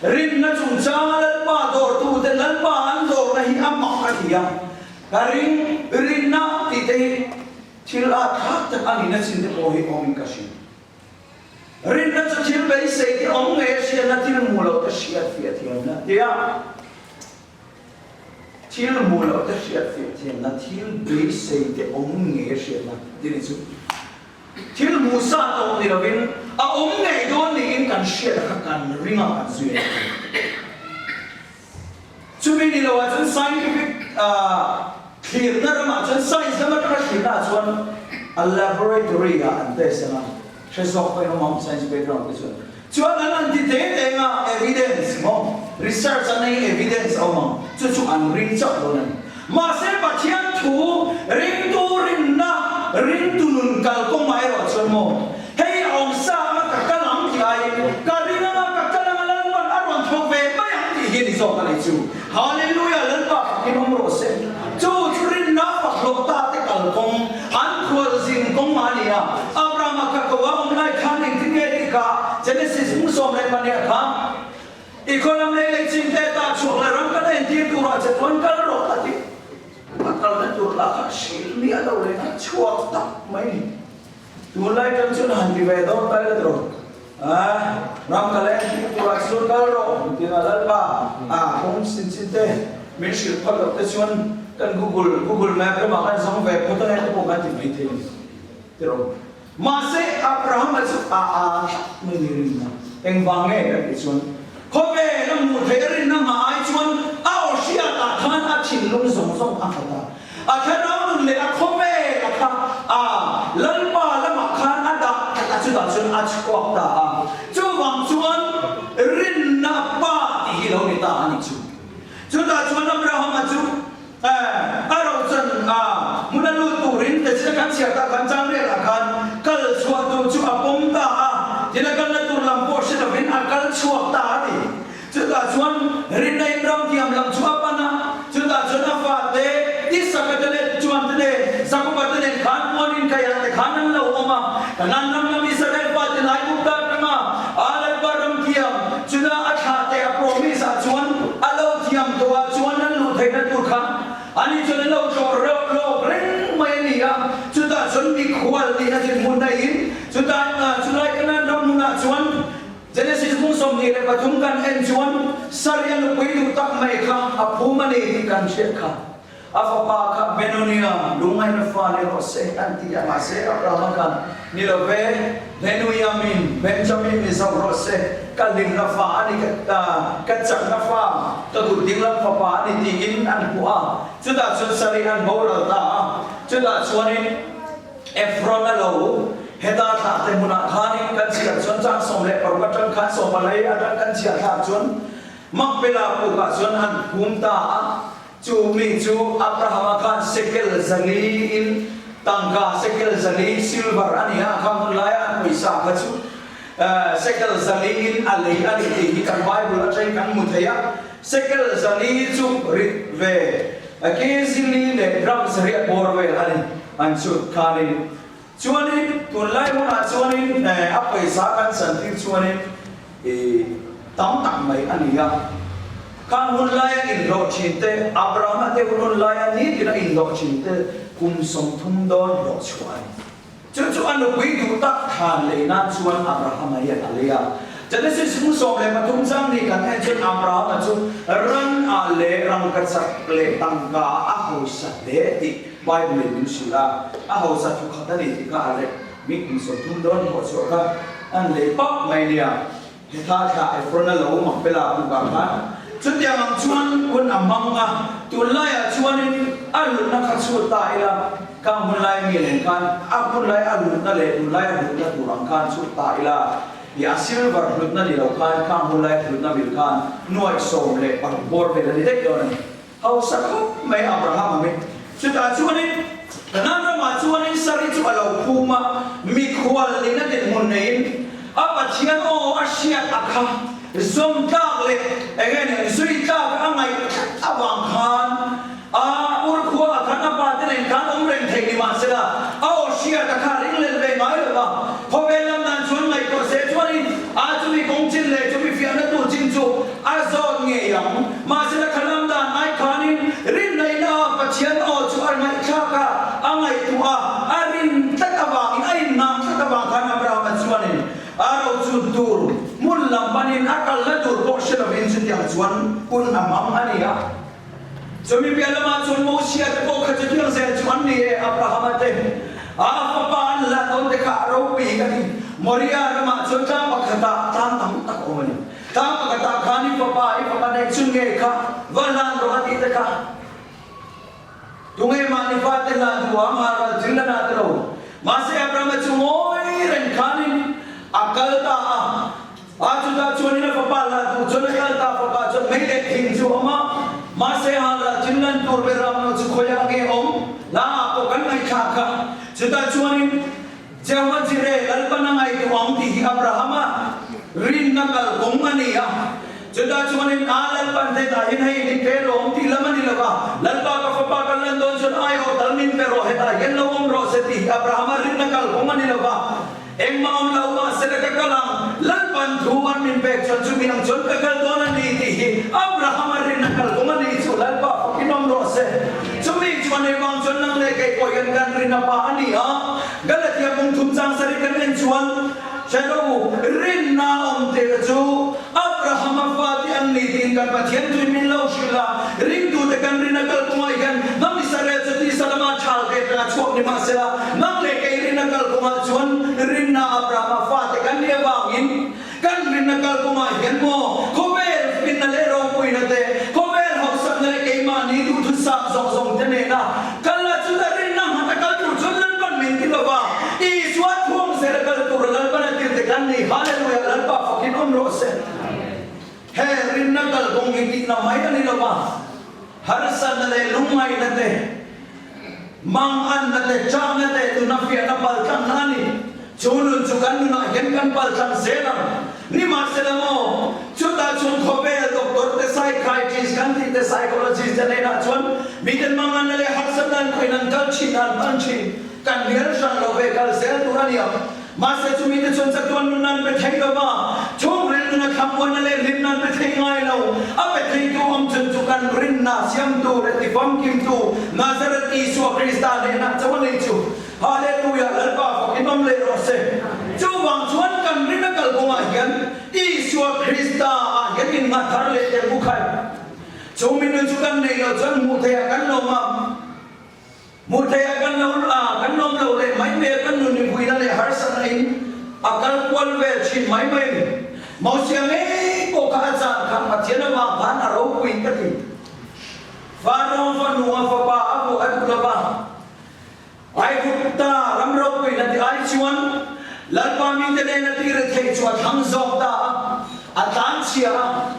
rin na chung chang lal pa dor tu te lal pa an dor na hi amma ka hiya karing rin na ti te thil a thak ta ani na chin te po hi om ka shi rin na chu thil be sei ti om nge sia na thil mu lo ta sia fi ti na dia thil mu lo ta sia fi ti na thil be sei ti om nge sia na ti ni chu thil mu sa to ni rovin a om nge do ni in kan sia ka kan ringa kan zui chu mi ni lo wa chun scientific clear na rama chun science na ma shi na chuan a laboratory ga an te sana shesok pa no mam science background this one chuan an ti te te nga evidence mo research an evidence o mo chu chu an ring chak lo nan ma se pa thian thu ring tu rin na ring tu nun kal ko mai ro chuan mo hei ong sa ma ka ka lam ti ai ka ring na ka ka na lan wan arwan thok ve ma yang ti hi ni so ka le chu hallelujah lan pa ki nom ro se chu rin na pa lo ta te kal kong han khwal zin kong ma ni a Abraham ka ko wa om lai khan ni ti nge ti ka Genesis mu som lai pa ne kha ikolam le le chin te ta chu la ram ka ne ti tu ra che ton kal ro ta ti akal na tu la ka shil ni a lo le na chuak ta mai ni tu lai kan chun han ti ve do ta le ro ram ka le ti tu ra chu kal ro ti na la pa kong sin sin te min shil pa lo te chuan kan Google Map le ma kan song ve photo ne ko kan ti mai the ti ro ma se Abraham chu mai ni rin na eng wang nge ka ti chuan ko ve na mu the rin na ma ai chuan a o sia ta khan a thin lung song song a ta a khan ra nun le a ko ve a kha lan pa la ma khan a da ta chu da chuan a chu ta chu wang chuan rin na pa ti hi lo ni ta ani chu da chuan Abraham chu aro chan munan lu tu rin te chha kan sia ta kan chang le la khan kal chua tu chu apom ta jina kan na tur lam po se vin a kal chua ta ni chu ta chuan rin dai ram tiam lam chua pa na chu ta chuna fa te ti sakatale chuan te sakupatale khan monin kaya te khanan lo oma kanan nam nam Israel pa te nai bu ta nga ala baram tiam chuna atha te a promise a chuan alo tiam to a chuan nan lu thai na tur khan ani chun lo lo ring mai ni ya chu ta chun mi khwal ni na tin mun dai chu ta chu lai kana ram na chuan Genesis mu som ni le pathum kan en chuan sarian pui lu tak mai kha a phuma ni kan che kha afa pa kha benonia lungai na fa le ro se anti ya ma se Abraham kan ni lo ve Benjamin ni sa ro se kalim na fa ani ka chak na fa ta gu ding la fa pa ni ti in an pu a chu da chun sari an bo ra ta chu da chuan in Efron na lo heta tha te muna khani kan sia chon chang som le par ka tang khan som lai a kan sia tha chon mak pela pu ka chon han hum ta chu mi chu Abraham khan sekel zali in tangka sekel zali silver ania kham lai an paisa ka chu sekel zali in alai ani ti kan Bible a train kan mu thaya sekel zali chu rit ve akizili le ram sari bor ve ani an chu khani chuani tun lai mo na chuani a paisa kan san ti chuani tam tak mai ania kan hunlaya in lo chinte Abraham te hunlaya ni kina in lo chinte kum som thum don lo chuan chu an lo pui du tak than le na chuan Abraham ya alea Genesis mu som le matum sam ni kan he chen Abraham chu ran a le rang ka sak le tangka a ho sa le ti Bible ni sila a ho sa chu khata ni ka le mi kum som thum don lo chu ka an le pak mai lia he tha kha e frona lo ma pela bu ka kaชุดอย่างชวนคนอ่ำมังอ่ะตัวไล่ชวนนี่อาลุนักสู้ตายละกางคนไล่มีเหมือนกันคนไล่อาลุนั่นแหละตัวไล่อาลุนั่นตัวรังการสู้ตายละยาซิลเวอร์ลุนั่นนี่เราการกางคนไล่ลุนั่นมีกันหน่วยโซมเลยปักบอร์เป็นอะไรเด็กตัวนี้เขาสักไม่อับราฮัมไม่ชุดอาชวนนี่นั่นเรามาชวนนี่สริจุเราพูมามีควอลนี่นั่นเด็กมุนนี่อาปัจเจียนโออาเชียอักขะZoom tak le, again, zui tak amai abang kan, urku akan apa tenen kan umreng tegi masela, sia takar inglen le mai le ba, kobelam dan chun mai ko se chuanin, cumi kongcin le, cumi fiana tu cincu, azon ngeyang, masela kalam dan ai kanin, rin nai na pacian chuar mai chaka, amai tua, arin takabang, ai nam takabang kan Abraham chuanin, aro cudur. Mulam panin akal latur portion of ancient yang cuan pun amam ania. Sumi biarlah macam Mosia tepuk kejadian saya cuan ni Abraham ate. Apa pan la tahun dekat Arabi kali. Moria macam apa kata tantang tak omani. Tang kata kani papa naik sungai ka walan rohati dekat. Tungai manifat la dua mara jilan atro. Masih Abraham cumoi renkani akal ta. Ajuda chunina papala tu chunina ta papa chun mele thin chu ama ma se hala chinnan tur be ram no chu khoya ge om la ko kan nai kha kha chuda chunin jawa jire lalpana ngai tu om ti Abrahama rin nakal gongani ya chuda chunin alal pan de ta hin hai ni pe ro om ti lamani laba lalpa ka papa kan lan don chun ayo talmin pe ro heta yen lo om ro se ti Abrahama rin nakal gongani laba Emma om lawa sedekah kalam lalpan thuan min pek chon chu minang chon kakal donan ni ti Abraham rin nakal kumani chu lalpa kinom ro se chumi chuan e wang chon nang le kai koyan kan rin na pa ani ha galatia kung thumjang sari kan len chuan chalo rin na om te chu Abraham fati an ni tin kan pathian tu min lo shila ring tu te kan rin nakal kumai kan nam isare chati salama chal ke na chok ni ma sela nang le kai rin nakal kumal chuan rin na Abraham fati kan ni bangin kan rin nakal kumai kan mo kober pin na le ro pui na te kober hok na le kai ma ni du thu sa zong zong te ne na kan la chu da rin na ma ta kal tu chun lan ban min ti lo ba I swat hom se la kal tu lan ban ti te kan ni hallelujah lan pa fucking on ro se he rin nakal gong ti na mai ni lo ba har san na le lumai na te mang an na te chang na te tu na pia na pal kan na ni chunun chukan na hen kan pal kan sela ni masela mo chuta chun khobe doctor te psychiatrist kan ti te psychologist ne na chun bidan mang an le har san nan koi nan kal chi nan pan chi kan ler san lo ve kal sel tu ania masa chumi te chun sak tuan nan pe thai lo ba chom rin na kham wan le lim nan pe thai ngai lo a pe thai tu om chun chukan rin na siam tu le ti fam kim tu Nazareth Isu Krista ne na chawan le chu hallelujah lalpa inom le ro se chu wang chuan kan rin na kal gonga hian Isu Krista a hian in nga thar le te bu khai chu min chu kan nei lo chan mu the kan lo ma mu the kan lo kan nom lo le mai me kan nu ni pui na le har san ai akal kwal ve chin mai mai mau sia me ko ka cha kan ma thian ma ban a ro pui ka ti fa no fa nu fa pa a bu at la ba ai hutta ram ro pui na ti ai chuan lalpa mi te ne na ti re thei chuan thang zok ta atan sia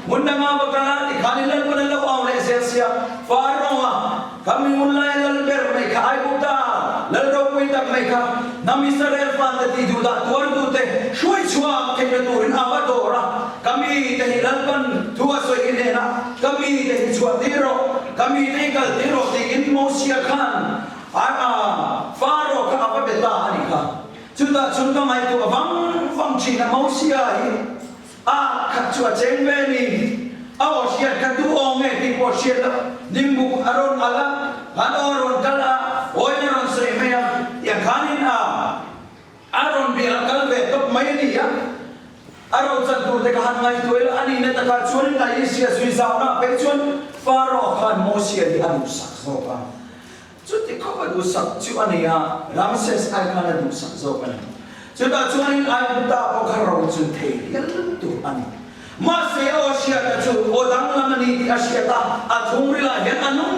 munna ma ba kala ti khani lan pa lo aw le se sia fa ro ma kami mulai lal ber mai ka ai hutta lal ro pui tak mai ka nam Israel pa ti du da tuar du te shui chua ke na tu rin awa do ra kami te lal pan thua so ine na kami te chua ti ro kami te kal ti ro ti in mo sia khan Faro ka apa beta ani ka chuta chunta mai tu vang chi na mau sia hi a kha chua cheng ve ni awasiat katu onge di posiat nimbu aron ala aron kala oinaron semeya ya kanin aron biar kalbe top mayani ya aron santur de kahan ngai toel ani ne taka chuan na isia sui zauna pe chuan faro khan mosia di anu sak zoka chuti ko adu sak chu ania ramses ai kana du sak zoka chuta chuan ai ta ko kharo chun the yal tu ani Masih Asia tu, orang lama ni Asia ta, athumri lah yang anum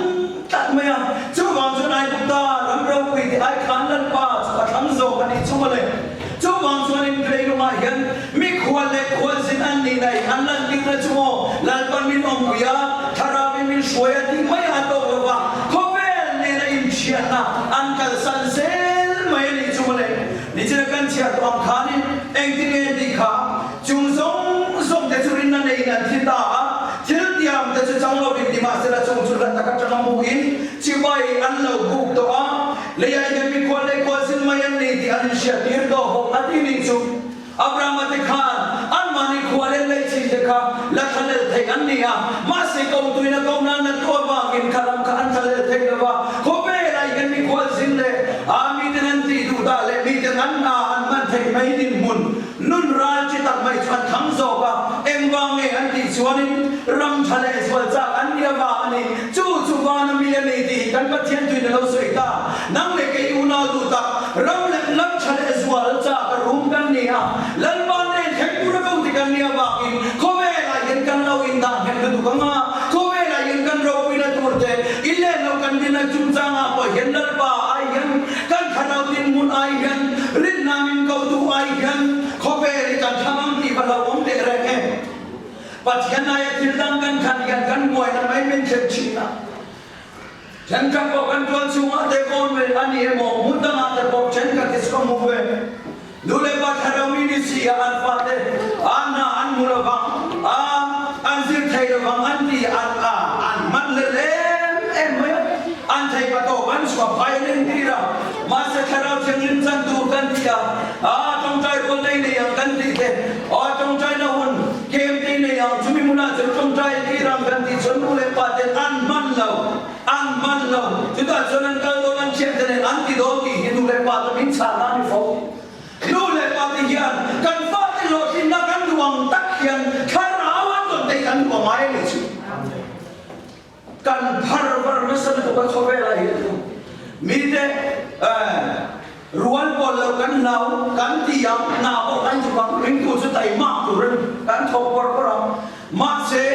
tak maya. Cuba cuba naik kita, ramrau kita, ay kanan pa, cuba tamzo kani cuma le. Cuba cuba ni kiri rumah yang mikhual le kual sinan ni nai, anan kita cuma lalpan min ombuya, tharabi min shoya ti maya to bawa. Kobel ni nai Indonesia, angkal sansel maya ni cuma le. Ni jangan siapa orang kanin, engkini dikha, jumzong Tesurin na nainan kita, tiap tesu janglau di masa jong surat takat jangan mungkin, cibai anlau buk doa, leyai kami kualai kuasin mayan ni di Indonesia tir doh, hati ni cu, Abraham tekan, anmani kualai lei cindeka, lakalel tekan niya, masih kau tu ina kau nana tua bangin kalam kaan kalel tekaba, kobe lei kami kuasin le, amin nanti tu dah le, mi dengan anman tek mainin mun, nun raji tak mai cuan tamzo ba. Engwange anti suanin ram chale swalza anya ba ani chu ba na mi le ti kan pa thian tu na lo soi ta nang le ke una du ta ram le lam chale swalza ka rum kan ni ha lan ba ne thek pu ra kau ti kan ni ba in ko ve la yen kan lo in da hen du ka ma ko ve la yen kan ro pi na tur te ille lo kan din na chum cha nga po yen dal ba ai yen kan khanau tin mun ai yen rin na min kau tu ai yen ko ve ri kan thamam ti ba la om de re ke Patian ayat tildang kan muai na mai men China. Jan ka ko kan tuan sunga te kon me ani emo mudang ate ko chen ka tis ko muwe. Dule ba tharami ni si alfa te ana an mulaba anzir thai ba anti an man le em me an thai ba to ban swa pai len tira masa tharau chengin san tu kan tia tong chai ko nei ne yang kan ti te tong chai na hun kem ti ne yang chumi muna tong chai ti ram kan ti chon mule pa te an man lo kita chonan kal do nan chen te an ti do ti hindu le pa to min sa na ni fo lu le pa ti hian kan fa ti lo tin na kan duang tak hian kan awan to te kan ko mai le chu kan phar mesan to ka khobe la hi mi te ruan pol lo kan nau kan ti yang na po kan chu bang ring tu su tai ma tu ren kan thok por por ma se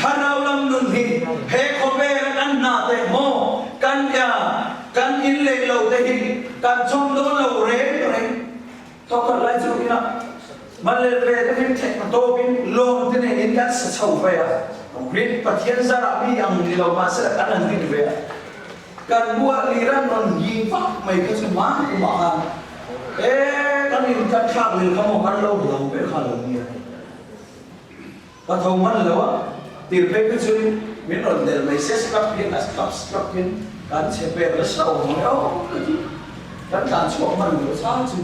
thanau lam nun hi he khobe kan na te mo kan ya kan in le lo te hi kan chom do lo re to ka lai chu ina man le re te hin thek to bin lo te ne in kan sa chau ve ya rin pathian zara mi yang ni lo ma se kan an din ve kan buat liran non yin fa mai ka chu ma ku ma kan in kan thak le ka mo kan lo lo be kha lo ni pa thau man lo tir pe ka chu min ron del mai se scrap pin as scrap pin kan che pe la sau mo kan kan chu man lo sa chu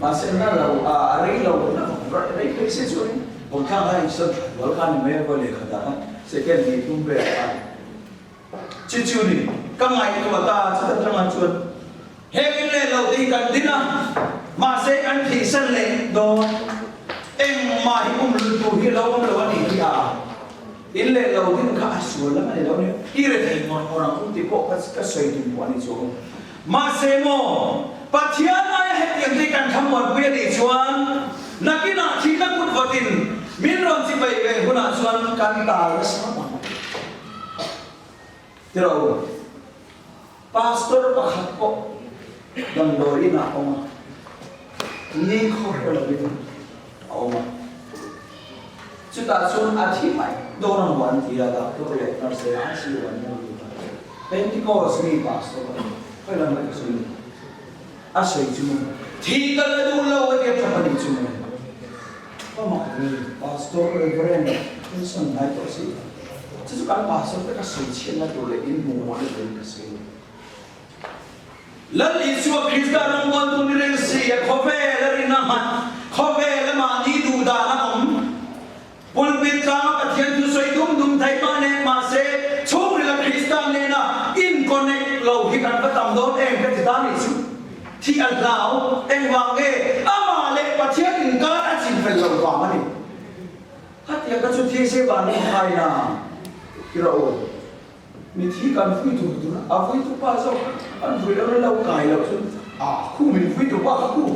ma se na lo ari lo na rai pe se chuผมข้างให้สักวันข้างนี้ไม่ก็เลยขนาดนั้นเสร็จแค่นี้ตุ้มเบลชิวๆนี่ก็ไม่ตัวตาจะทำงานชวนเฮกินเลยเราตีกันดินะมาเสกอันที่สั่นเลยโดนเอ็งมาให้อุ้มลุตัวที่เราอุ้มเราวันนี้ที่อินเลยเราที่ข้าชวนแล้วมันเราเนี่ยอีเรื่องงอนorangอุ้มที่พวกก็สวยถึงวันนี้ชวนมาเสโมปัจจัยอะไรเหตุอย่างที่การทำหมดเพื่อดีชวนนักกินอาชีพนักบุญวัดินมินรอนสิไปเวหุนาชวนกันตาและสมองที่เราพาสตอร์ประคับก็ดังโดยน่าเอามานี่เขาเรียกอะไรเอามาจุดอาชวนอาทิตย์ใหม่โดนวันที่เราตัวเล็กนั่นเสียอาชีพวันนี้เป็นที่เขาสมีพาสตอร์ไปแล้วไม่สมีอาศัยจุ่มที่กันแล้วดูเราว่าเดี๋ยวทำอะไรจุ่มก็มาเลยพาสตอร์เรเวอเรนด์เป็นส่วนไหนตัวสิจะสุการพาสตอร์ก็สวยเช่นนั้นตัวเล็กอินโมวันเลยก็สวยแล้วลิสวาคริสต์เราวันตัวนี้เรื่องสิขอเวลารินามันขอเวลามาดีดูดานะผมปุ่นปิดกางปะเทียนทุสวยดุม em cái ta này chú thì ăn lão em vàng nghe mà lệ và thiết hình cá đã chìm phải lồng vàng mà đi hát thì các chú thi sẽ bàn đi hay là cái rồi mình thi cần phui thủ nó phui thủ ba sao anh phui nó lâu cài lâu chứ khu mình phui thủ ba khu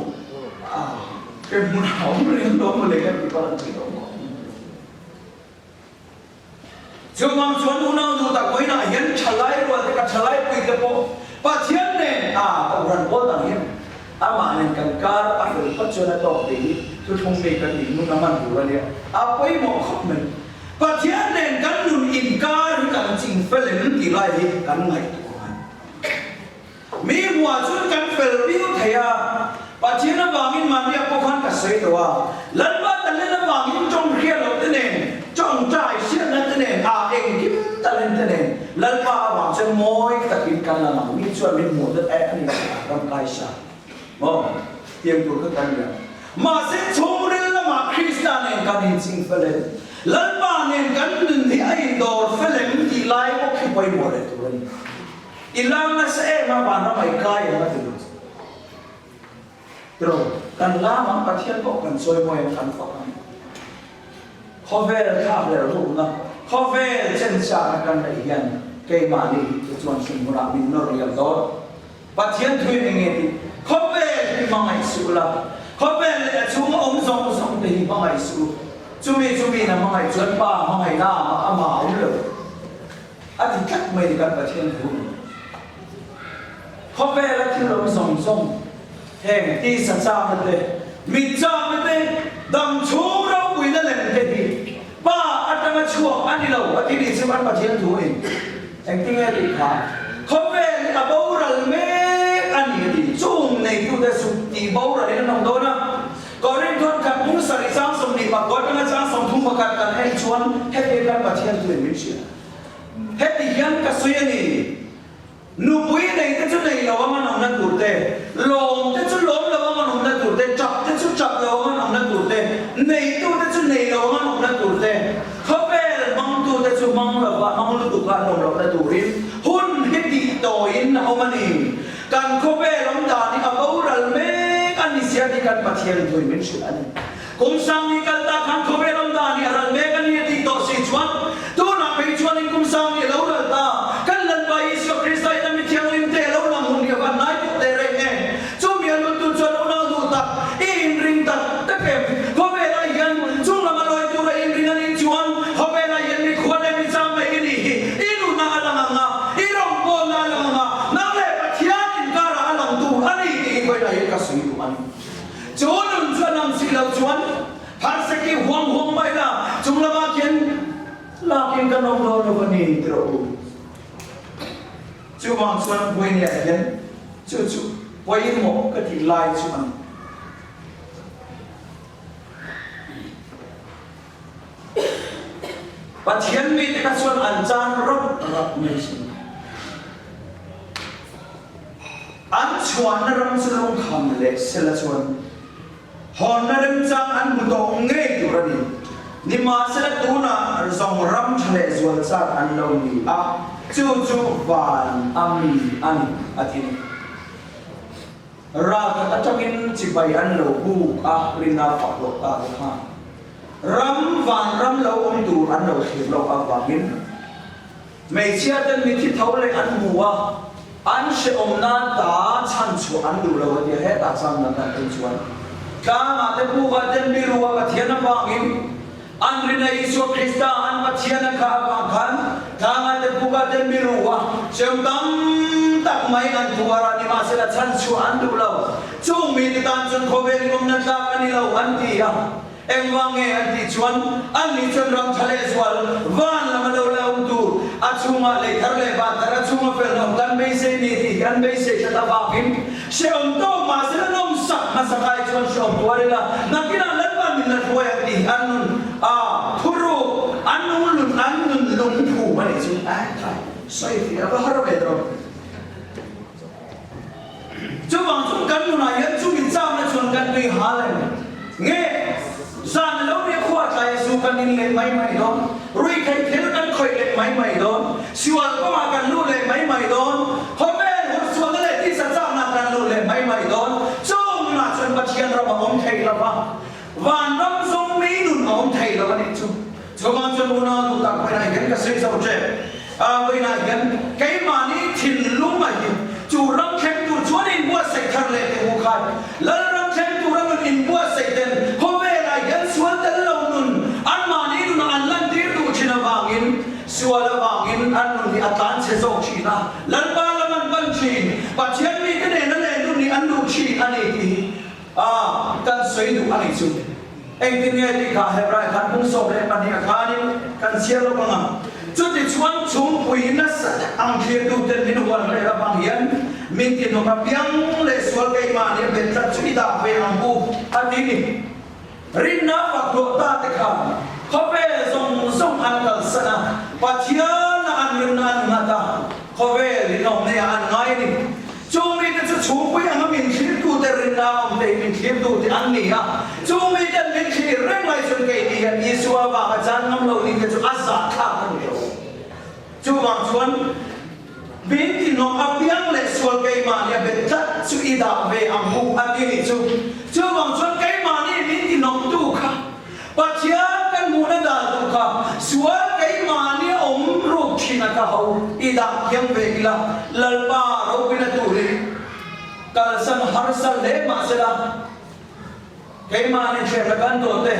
cái muốn hỏng lên đó mà lấy cái gì ba cái đó chúng mang chuẩn u nào dù ta quay na hiện chalai rồi thì cả chalai quỳ cái bộ và thiên này tàu rắn bộ ta hiện mà nên cần cả phải phát cho nó tốt đi tôi không biết cái gì muốn làm ăn đủ rồi quay một khóc mình và thiên này cần luôn in cả thì cần chỉnh phải lên kỳ lại thì cần ngày mi mùa xuân cần phải biểu thầy và thiên nó vàng in màเนี่ยพวกhắn cả sấyตัวlần ba tận lên nó vàng in trong kia rồi thế này trong trại xiếtนั่นthế này em kiếm tận lên thế này lần ba vàng chân môi ta kiếm căn là mi chuẩn mi mùa đất này làm cái sao tiêm tuổi các căn nhà mà sẽ chống lên là mà Christian nên căn hiện sinh phải lên lần ba nên căn đừng thì ai đồ phải lên thì lại có khi quay mùa đấy tụi mình ilang na sẽ mà bạn nó mày cay mà từ rồi cần lá mà bắt thiên bộ cần soi môi cần phật khó về là khác là đủ lắm khó về chân xa cần đại hiện cây mà đi cho chuẩn sinh một đạo mình nó rồi đó bắt thiên thuê nghe thì khó về thì mang ngày xưa là khó về là chúng ông sống thì mang ngày xưa chúng mình là mang ngày chuẩn ba mang ngày na mà ông được thì cách mình cần bắt thiên thuê khó về là thiên long sống hèn ti sa sa mate mi cha mate dam chu ro pui la len te di ba atanga chuak ani lo ati ni se ban pa thian thu in anh tin nghe đi khá khó về là bầu rần mê ani di chung này tu de su ti bầu rần nên nong do na có nên thon khát muốn sari sang som ni mà có tanga sang som thung pakat kan hai chuan hết đi ban pa thian thu in mi chi hết đi hian ka suy ni nụ bụi này cái chỗ này là ông anh ông đang tụt tê lồng cái chỗ lồng là ông anh ông đang tụt tê chọc cái chỗ chọc là ông anh ông đang tụt tê này tu cái chỗ này là ông anh ông đang tụt tê khó về là mong tu cái chỗ mong là vợ mong lúc tụt ăn ông là tụt đi hôn cái gì tội in ông anh em cần khó về lắm đàn đi bảo là mấy anh đi xe đi cần bắt hiện thôi mình sửa anh cũng sang đi cần ta khăn khó về lắm đàn đi là mấy anh đi tội sĩ chuan tu là mấy chuan đi cũng sang đi lâu rồi ta cần lần bay siêu Christ kan ông lo nó vẫn đi từ đầu chú mang xuân quay nhẹ nhấn chú quay một cái thì lai chú ăn và thiên mi cái xuân ăn chan rất mấy xin ăn chuan nó rong xuân rong kham lệ sẽ là xuân hòn nó đem trang ăn một tổ nghe từ ra đi ni ma sẽ là tu na rong ram chale zual sa an lo ni chu van ami ani atin ra ka takin chi bai an lo bu rina pa lo ta ha ram van ram lo tu an lo thi lo wangin mei chia ten mi thi thau le an muwa an se na ta chan chu an du lo dia he ta chang na ta tin chuan ka ma te bu ga ten mi ruwa ka thian wangin an rina Isu Krista an pathian ka wang khan ka nga te bu ga ten mi ruwa sem tam tak mai an tuara ni ma se la chan chu an du lo chu mi ti tan chun kho ve ngom na ta ani lo an ti ha em wang nghe an ti chuan an ni chun ram thale swal van la ma lo la tu achunga le thar le ba thar achunga fel no kan be se ni ti kan be se ta wangin se om to ma se nom sak ma sa kai chuan shom tuare la nakina lan ban min na thoi an ti an thuru an nun lung thu ma ni chun ai thai sai ti ba har be dro chu wang chung kan nu na yan chu min cham na chuan kan ni halen nghe zan lo ni khwa kai su kan ni le mai don rui kai thel kan khoi le mai don siwal ko ma kan lu le mai don khomen ho suan le ti sa เทียนเราอมไทยละวะวันน้ำทรงมีนุ่นอมไทยละวะนี่จูชาวบ้านชาวนาตุตักไปไหนกันก็สิ่งสำคัญไปไหนกันไก่มานี่ถิ่นลุ่มมาอยู่จูรังเข้มจูชวนอินบัวใส่ทะเลเตหูขาดแล้วรังเข้มจูรังมันอินบัวใส่เต็นเขาเวลากันสวนแต่ละนุ่นอันมานี่นุ่นอันลันตีดูชินบางอินสวนละบางอินอันนุ่นที่อัตลันเซโซชีนะลันบาละมันบัญชีปัจเจียนมีกันเองนั่นเองนุ่นนี่อันดูชีอันนี้ที่กันสวยดูอันนี้จุดเองที่เนี่ยที่ข้าเฮบรายขันมุ่งส่งเลยปัญญาข้านี่กันเสียลงมาจุดที่ชวนชุมปุยนัสอังเคียดูเต็มมินวันเลยระบางยันมินที่นกเปียงเลยสวลไกมาเนี่ยเป็นจัดชุดดาเวอังบูอันนี้รินนับฝักโลตาเตคาเขาเป็นส่งอันกัลสนะปัจเจียนอันยืนอันมาตาเขาเป็นลินองเนี่ยอันง่ายนี่จูมีแต่จะชูปุยอังมินคิดดูแต่รินนาอมเตมินคิดดูแต่อันนี้อ่ะจูมีแต่มินคิดเรื่องไรจนเกิดนี่ยันยิสวาบางอาจารย์น้ำเรานี่ก็จะอาสาข้าคนเดียวจูบางชวนบินที่น้องอับยังเล็กส่วนไกมาเนี่ยเป็นจัดสุอิดาเวอังบูอันนี้นี่จูบางชวนไกมานี่บินที่น้องดูค่ะปัจเจียกันมูนดาดูค่ะส่วนไกมาเนี่ยอมรูปชินักเขาอิดายังเวกิลาลลบาเราเป็นตัวเล็กกัลสันฮาร์สันเล่มาเสร็จไกมาเนี่ยเชื่อกันตัวเต้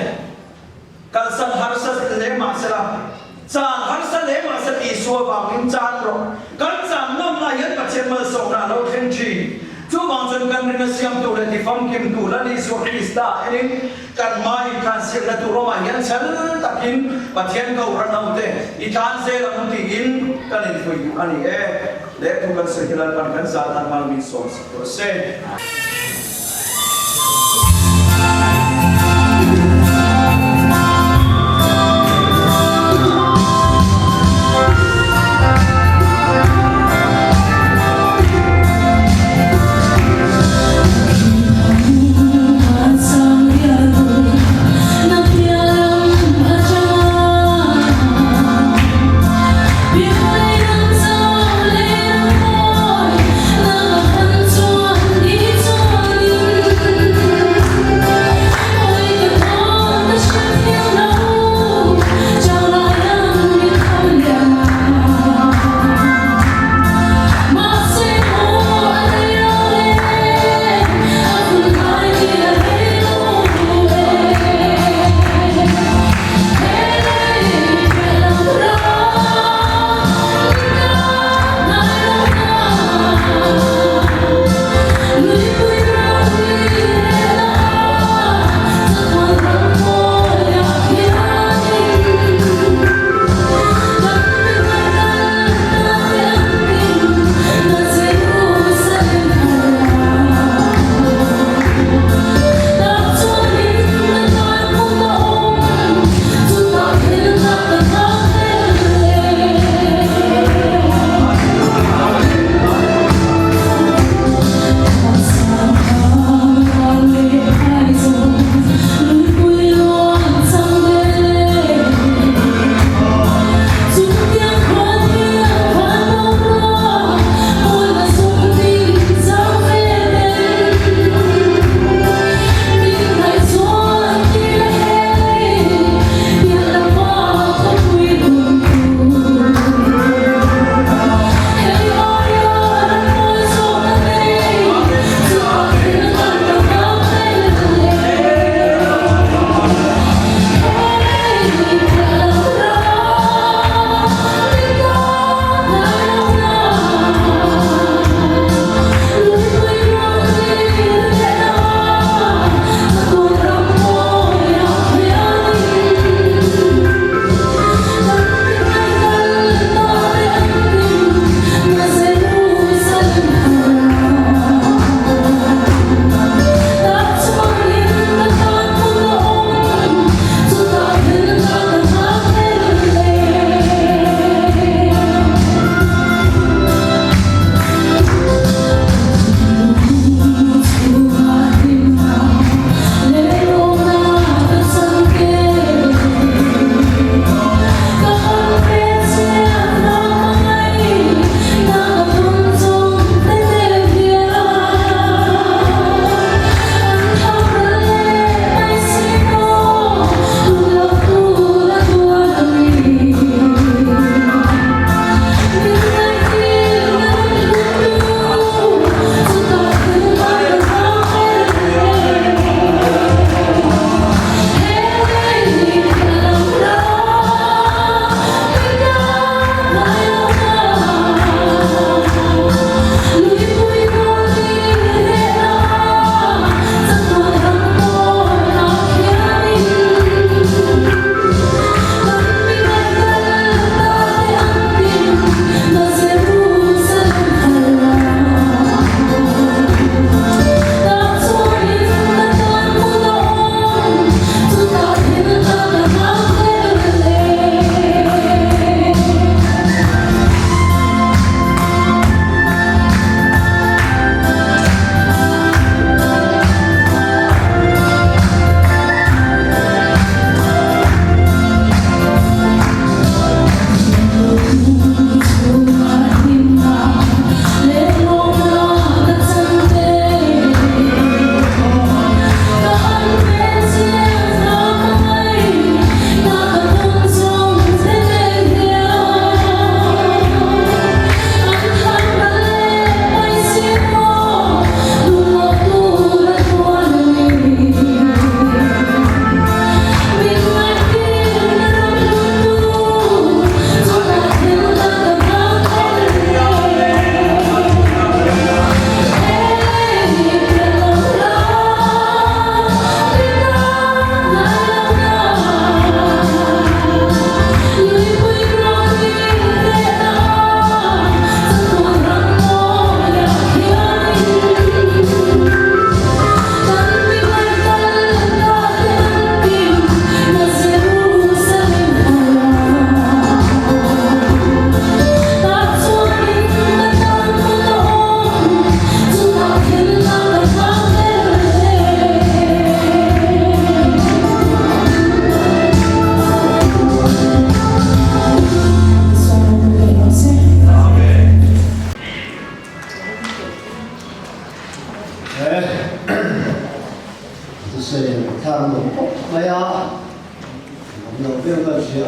กัลสันฮาร์สันเล่มาเสร็จจางฮันสเลมาสตีสัวบางมินจานรอกันจางน้ำลายยัดปัจเจมาส่งนาเราเทนจีจูบางจนกันในเสียงตัวเลยที่ฟังคิมตัวแล้วนี่สุริสตาเองกันมาอีกการเสียงตัวเรามายันฉันตะกินปัจเจนเขาระนาเตอีจานเซลมุติกินกันอินฟุยอันนี้เล็กทุกคนเสียงกันกันซาตันมามีส่วนตัวเซ sẽ tham một mày à đầu tiên là sẽ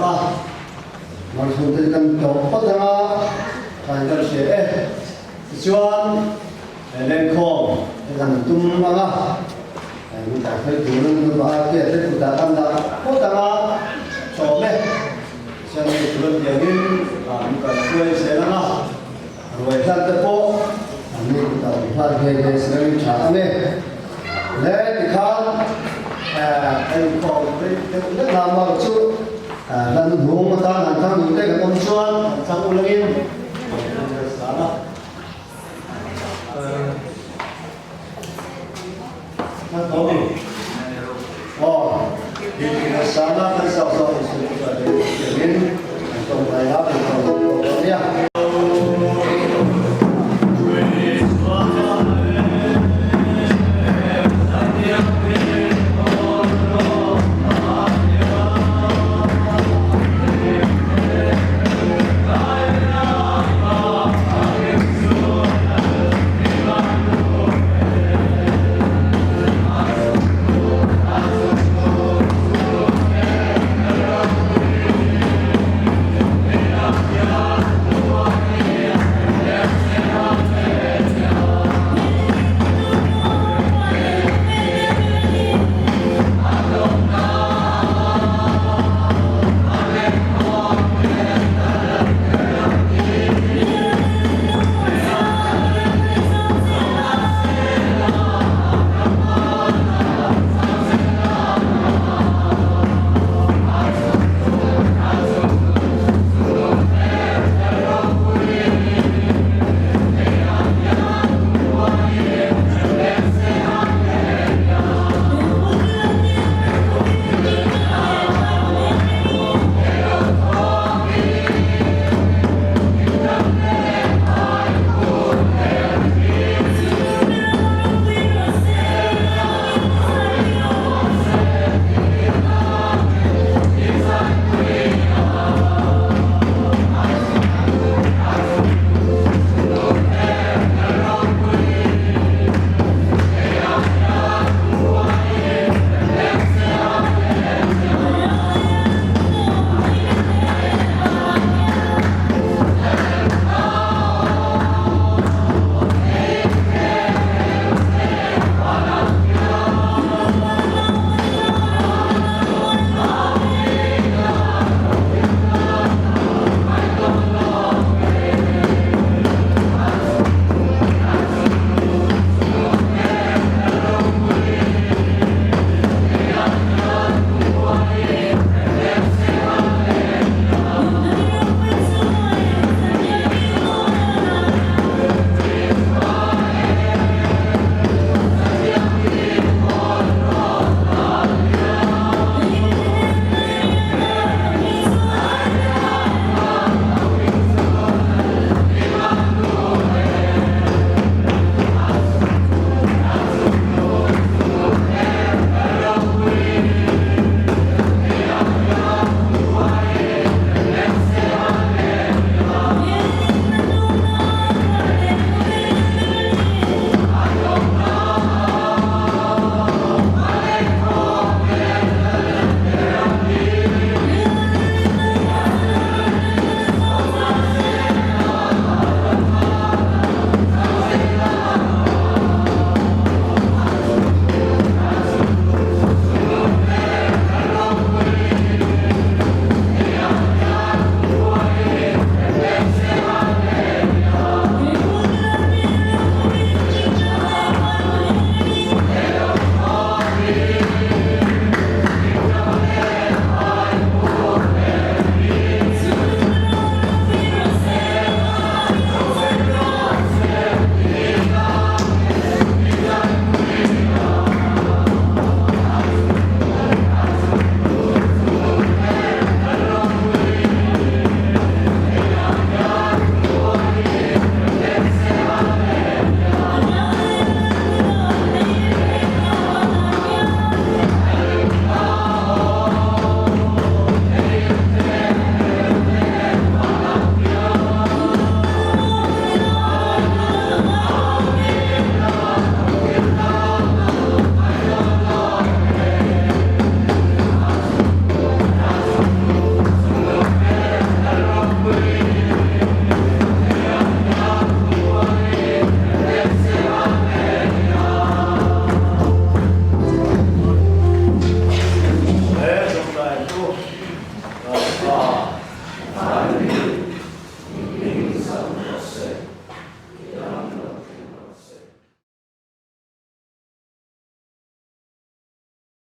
mà không thể cần chỗ có thằng thành là sẽ chuan lên kho làm tung mà mình đã thấy chủ nhân và kia thấy chúng ta tham gia có thằng cho mẹ cho nên chủ nhân tiền mình cần thuê sẽ là rồi ra tới phố mình đã phát hiện cái sự trả mẹ lẽ thì khác anh còn cái rất là mau chút lần hướng mà ta làm thang những cái con chuan sang u lên sáng đó nó có gì thì sáng đó cái sau sự kiện đến trong bài hát của